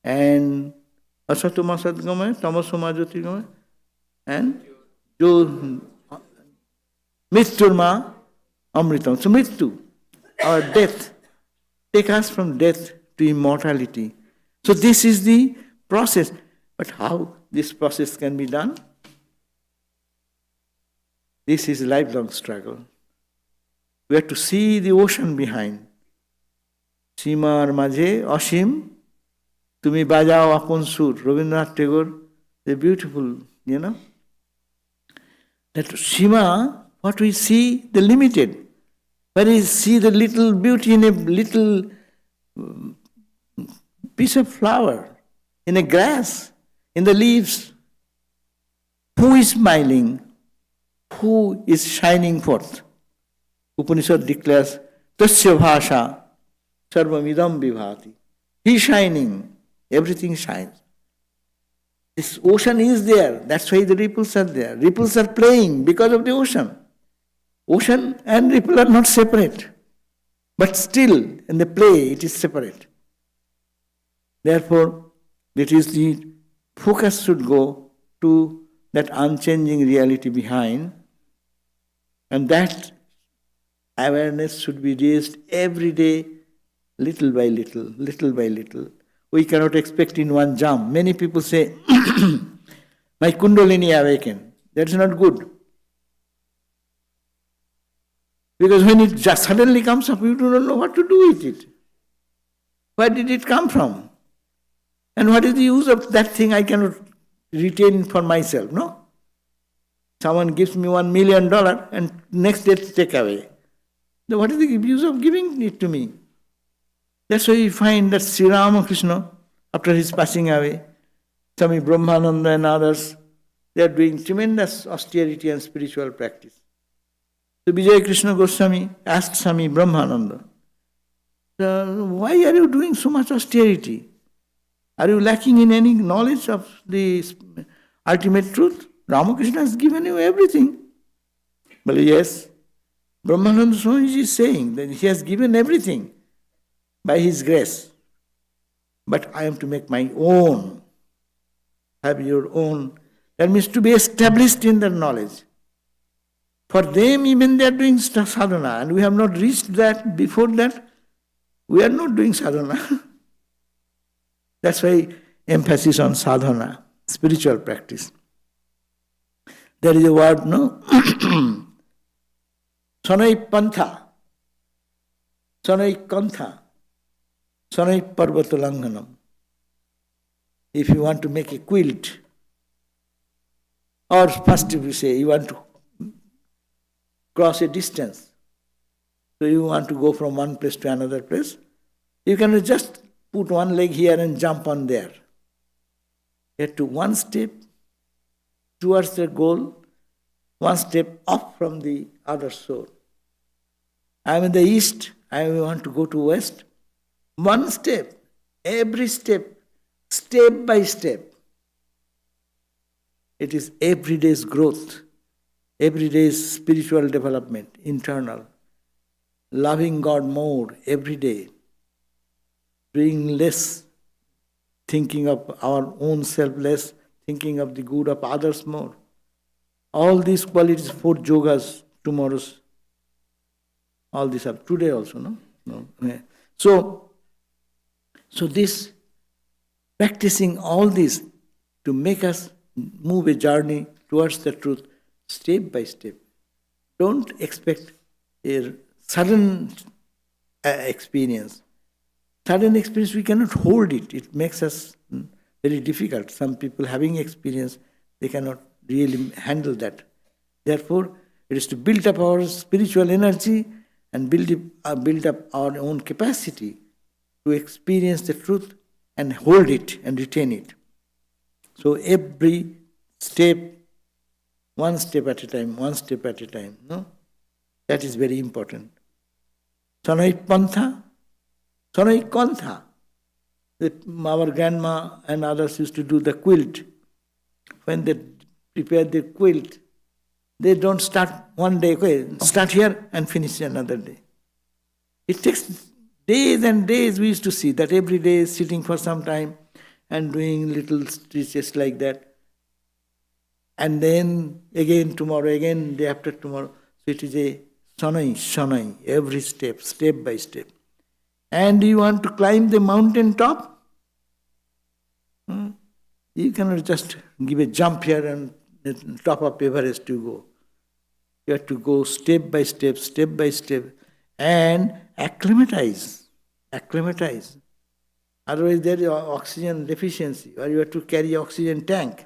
S3: And Asatoma Sadgamaya, Tamasoma Jyotirgamaya, and Jo Mrityurma Amritam. So Mrityu, our death, take us from death to immortality. So this is the process. But how this process can be done? This is a lifelong struggle. We have to see the ocean behind. Simar Maje, Ashim, Tumi Bajao Apon Sur, Rabindranath Tagore, they're beautiful, That Shima, what we see, the limited. But we see the little beauty in a little piece of flower, in a grass, in the leaves. Who is smiling? Who is shining forth? Upanishad declares, Tasya Bhasha Sarvamidam Vibhati. He is shining. Everything shines. This ocean is there. That's why the ripples are there. Ripples are playing because of the ocean. Ocean and ripple are not separate. But still, in the play, it is separate. Therefore, it is the focus should go to that unchanging reality behind, and that awareness should be raised every day, little by little, little by little. We cannot expect in one jump. Many people say, my Kundalini awakened. That's not good. Because when it just suddenly comes up, you do not know what to do with it. Where did it come from? And what is the use of that thing I cannot retain for myself, no? Someone gives me $1 million and next day take away. So what is the use of giving it to me? That's why you find that Sri Ramakrishna, after his passing away, Swami Brahmananda and others, they are doing tremendous austerity and spiritual practice. So Vijay Krishna Goswami asked Swami Brahmananda, why are you doing so much austerity? Are you lacking in any knowledge of the ultimate truth? Ramakrishna has given you everything. Well, yes, Brahmananda Swamiji is saying that he has given everything by his grace. But I am to make my own. Have your own. That means to be established in their knowledge. For them, even they are doing sadhana, and we have not reached that. Before that, we are not doing sadhana. That's why emphasis on sadhana, spiritual practice. There is a word, no? Sanai pantha, sanai kantha, sanai parvatalanganam. If you want to make a quilt, or first if you say you want to cross a distance, so you want to go from one place to another place, you can just put one leg here and jump on there. You have to one step towards the goal, one step up from the other shore. I am in the east, I want to go to west. One step, every step, step by step. It is every day's growth, every day's spiritual development, internal. Loving God more every day. Doing less, thinking of our own self less, thinking of the good of others more. All these qualities, 4 yogas, tomorrow's, all these are today also, no? So this, practicing all this to make us move a journey towards the truth, step by step. Don't expect a sudden experience. Sudden experience, we cannot hold it. It makes us very difficult. Some people having experience, they cannot really handle that. Therefore, it is to build up our spiritual energy and build up our own capacity to experience the truth and hold it and retain it. So every step, one step at a time, one step at a time. No? That is very important. Sanai pantha, sanai kantha. Our grandma and others used to do the quilt. When they prepare the quilt, they don't start one day, okay, start here and finish another day. It takes days and days. We used to see that every day sitting for some time and doing little stitches like that. And then again tomorrow, again day after tomorrow. So it is a shanai, every step, step by step. And you want to climb the mountain top? You cannot just give a jump here and top of Everest you go. You have to go step by step, and acclimatize. Otherwise there is oxygen deficiency, or you have to carry oxygen tank.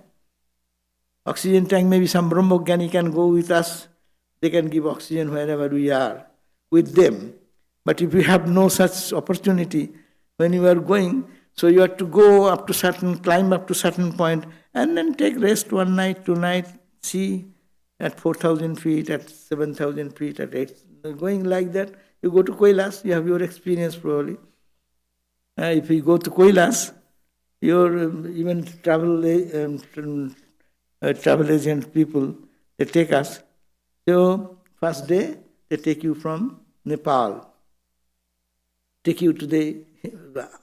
S3: Oxygen tank, maybe some Brahmogyan can go with us. They can give oxygen wherever we are with them. But if you have no such opportunity when you are going, so you have to go up to climb up to certain point, and then take rest 1 night, 2 nights, see at 4,000 feet, at 7,000 feet, at 8, going like that. You go to Kailas, you have your experience probably. If you go to Kailas, your even travel agent people, they take us. So first day, they take you from Nepal, take you to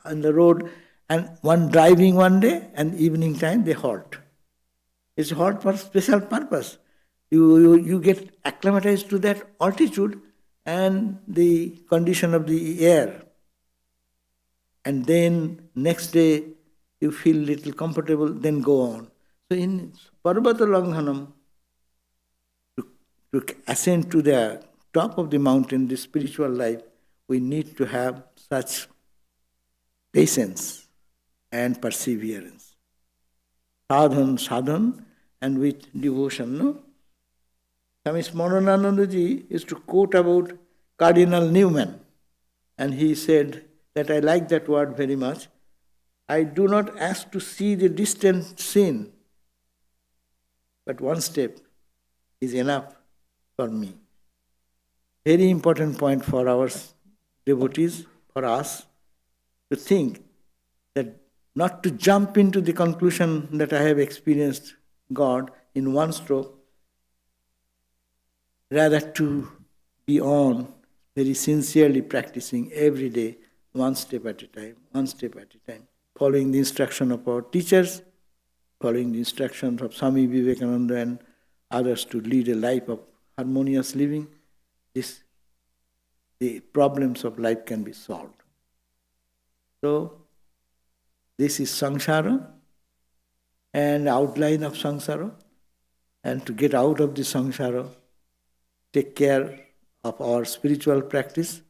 S3: on the road, and driving one day, and evening time they halt. It's halt for special purpose. You get acclimatized to that altitude and the condition of the air. And then next day you feel little comfortable, then go on. So in Parvata Langhanam, to ascend to the top of the mountain, the spiritual life, we need to have such patience and perseverance. Sadhan, and with devotion, no? Swami Swahananda used to quote about Cardinal Newman, and he said that I like that word very much. I do not ask to see the distant scene, but one step is enough for me. Very important point for our devotees, for us, to think that not to jump into the conclusion that I have experienced God in one stroke, rather to be on very sincerely practicing every day, one step at a time, following the instruction of our teachers, following the instructions of Swami Vivekananda and others to lead a life of harmonious living. The problems of life can be solved. So, this is samsara and outline of samsara. And to get out of the samsara, take care of our spiritual practice,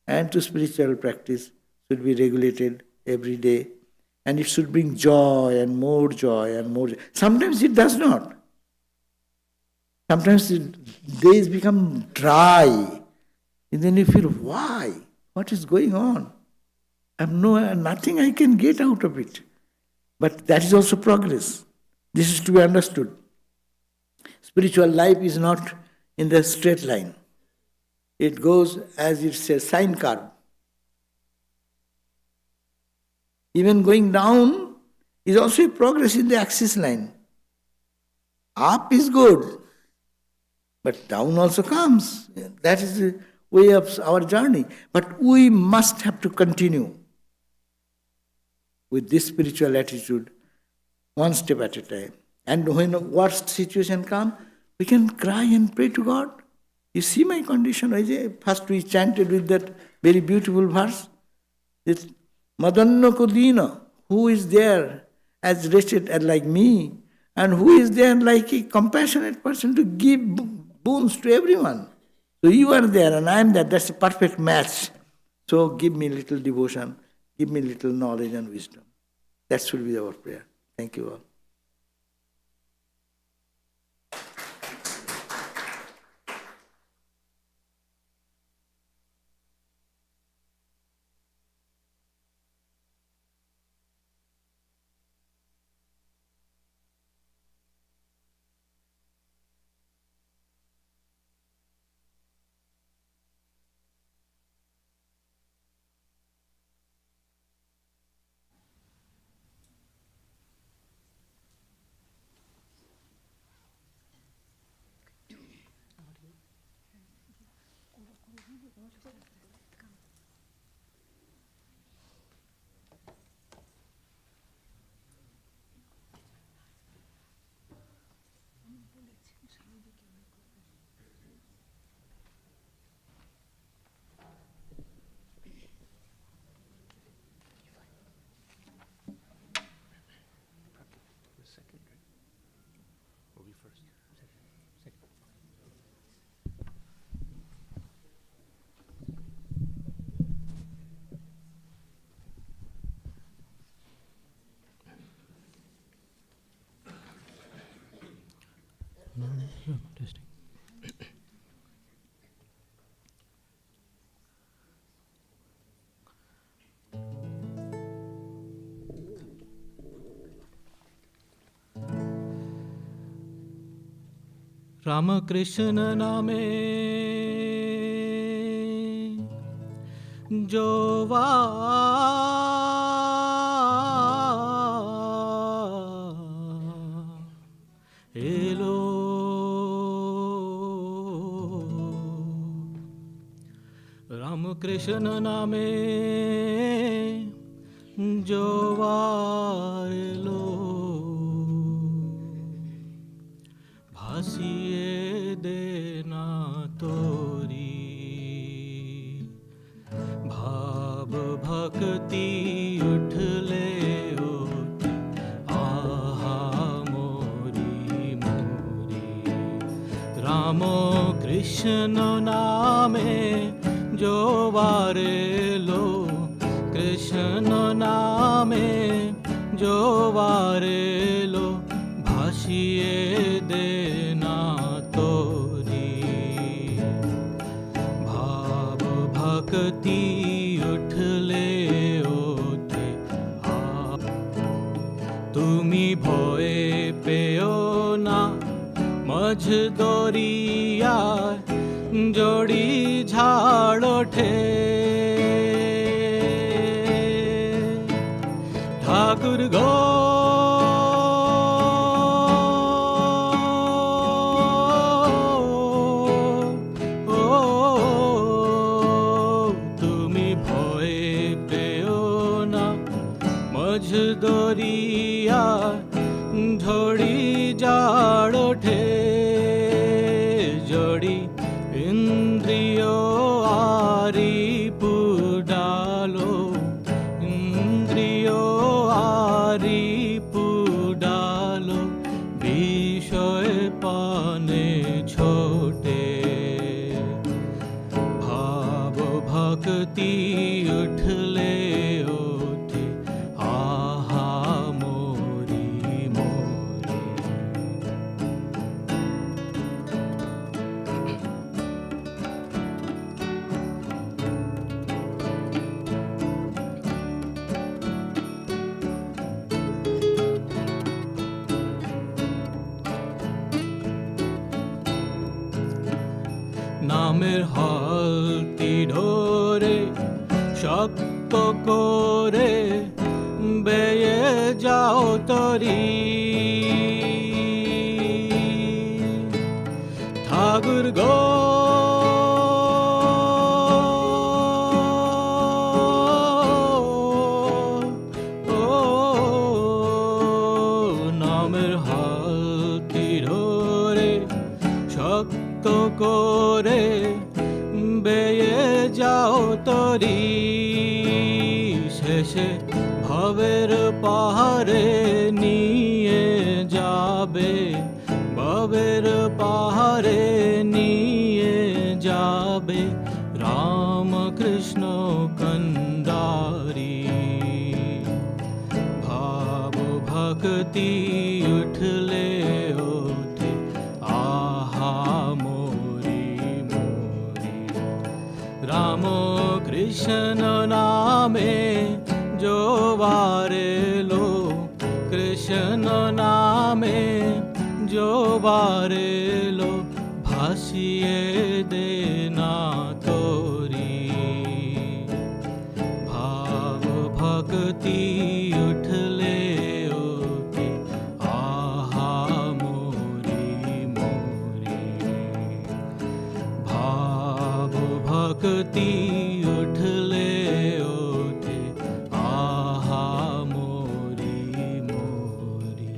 S3: and to spiritual practice should be regulated every day, and it should bring joy and more joy and more joy. Sometimes it does not. Sometimes the days become dry, and then you feel, why? What is going on? I have nothing I can get out of it. But that is also progress. This is to be understood. Spiritual life is not in the straight line. It goes as it's a sine curve. Even going down is also a progress in the axis line. Up is good, but down also comes. That is the way of our journey. But we must have to continue with this spiritual attitude, one step at a time. And when the worst situation comes, we can cry and pray to God. You see my condition. First we chanted with that very beautiful verse. It's Madanna Kodina, who is there as wretched and like me, and who is there like a compassionate person to give boons to everyone. So you are there and I am there. That's a perfect match. So give me little devotion, give me little knowledge and wisdom. That should be our prayer. Thank you all.
S1: Testing. Ramakrishna name jova elo Ramakrishna name jova elo भासिए देना तोरी भाव भक्ति उठले उठ आहा मोरी मोरी रामो कृष्ण नामे जो वारे लो कृष्ण नामे जो वारे लो भासिए देना तोरी भाव भक्ति उठले ओते तुमी भये पेयो ना मझ दरिया जोड़ी झाड़ ओठे ठाकुर गो दरिया झोड़ी जाड़ ओठे जोड़ी इंद्रियो आरी पुडालो इंद्रियो आरी पुडालो विषय पाने छोटे भाव भक्ति उठले নামের হালতি ধরে শক্ত করে বেয়ে যাও তরি ঠাকুর গো নামের হালতি ধরে শক্ত করে বেয়ে যাও তরি শেষে ভবের পাহাড়ে নিয়ে যাবে ভবের পাহাড়ে নিয়ে যাবে রামকৃষ্ণ কন্দারি ভাব ভক্তি উঠলে ওঠে আহা राम कृष्ण नामे जो वारे लो कृष्ण नामे जो वारे लो भासिए देना तोरी भाव भक्ति उठले ओते आहा मोरी मोरी भाव भक्ति उठले ओठे आहा मोरी मोरी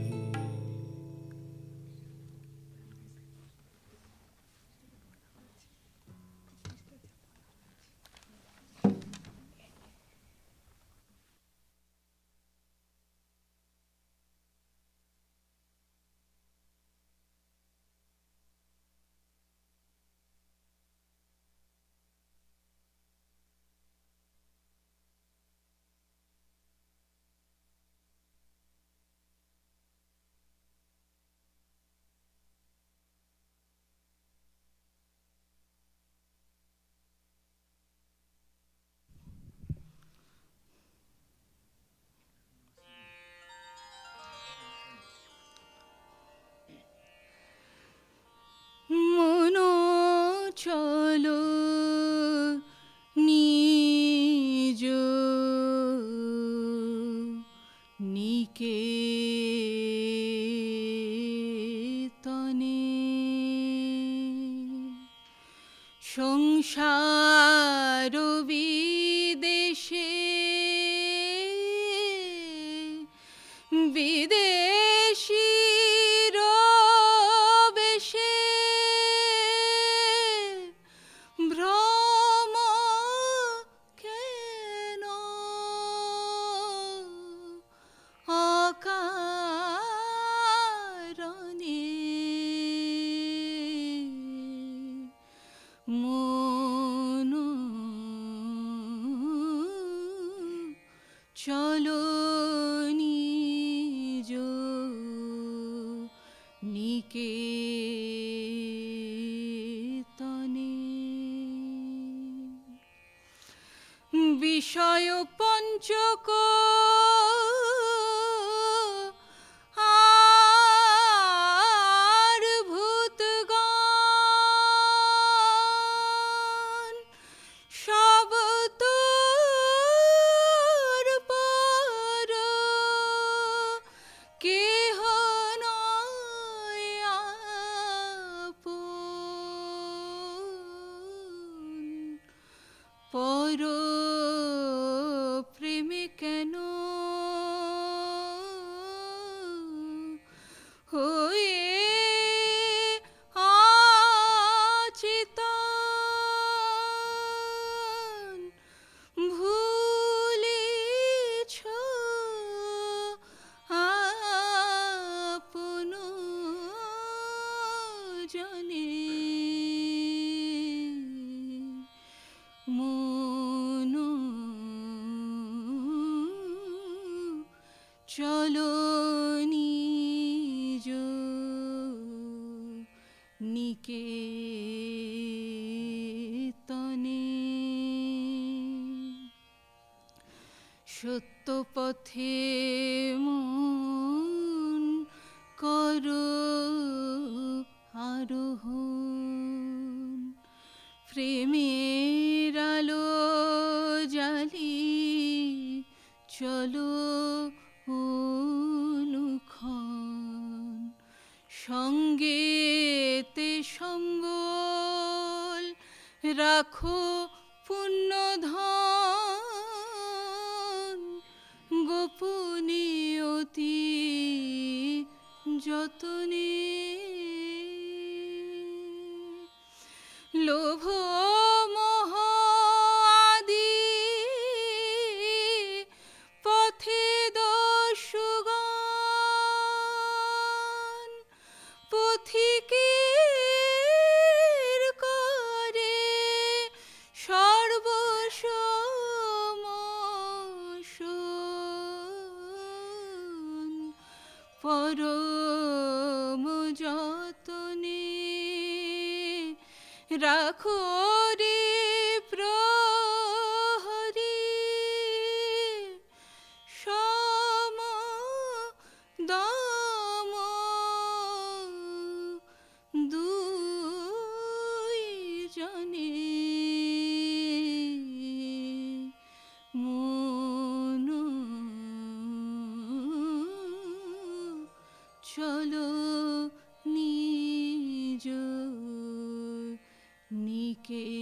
S4: নিকেতনে সংসার বিদেশে বিদেশীর বেশে ভ্রম কেন অকারণে মন চলো নিজ নিকেতনে বিষয় পঞ্চক আর ভূতগণ সব তোর পর কেহ নয় আপন পর প্রেমে কেন হয়ে আচেতন ভুলেছ আপন জনে মন চলো নিজ নিকেতনে সত্য পথে মন করো আরোহণ প্রেমের আলো জালি চলো অনুক্ষণ সঙ্গেতে সম্বল রাখো পুণ্যধন গোপনে অতি যতনে লোভ মোহ আদি পথে দস্যুগণ পথিকের করে সর্বসমশন পরম যতনে রাখো রে প্রহরী সম দম দুই জনে মন চলো নিজ নিকেতনে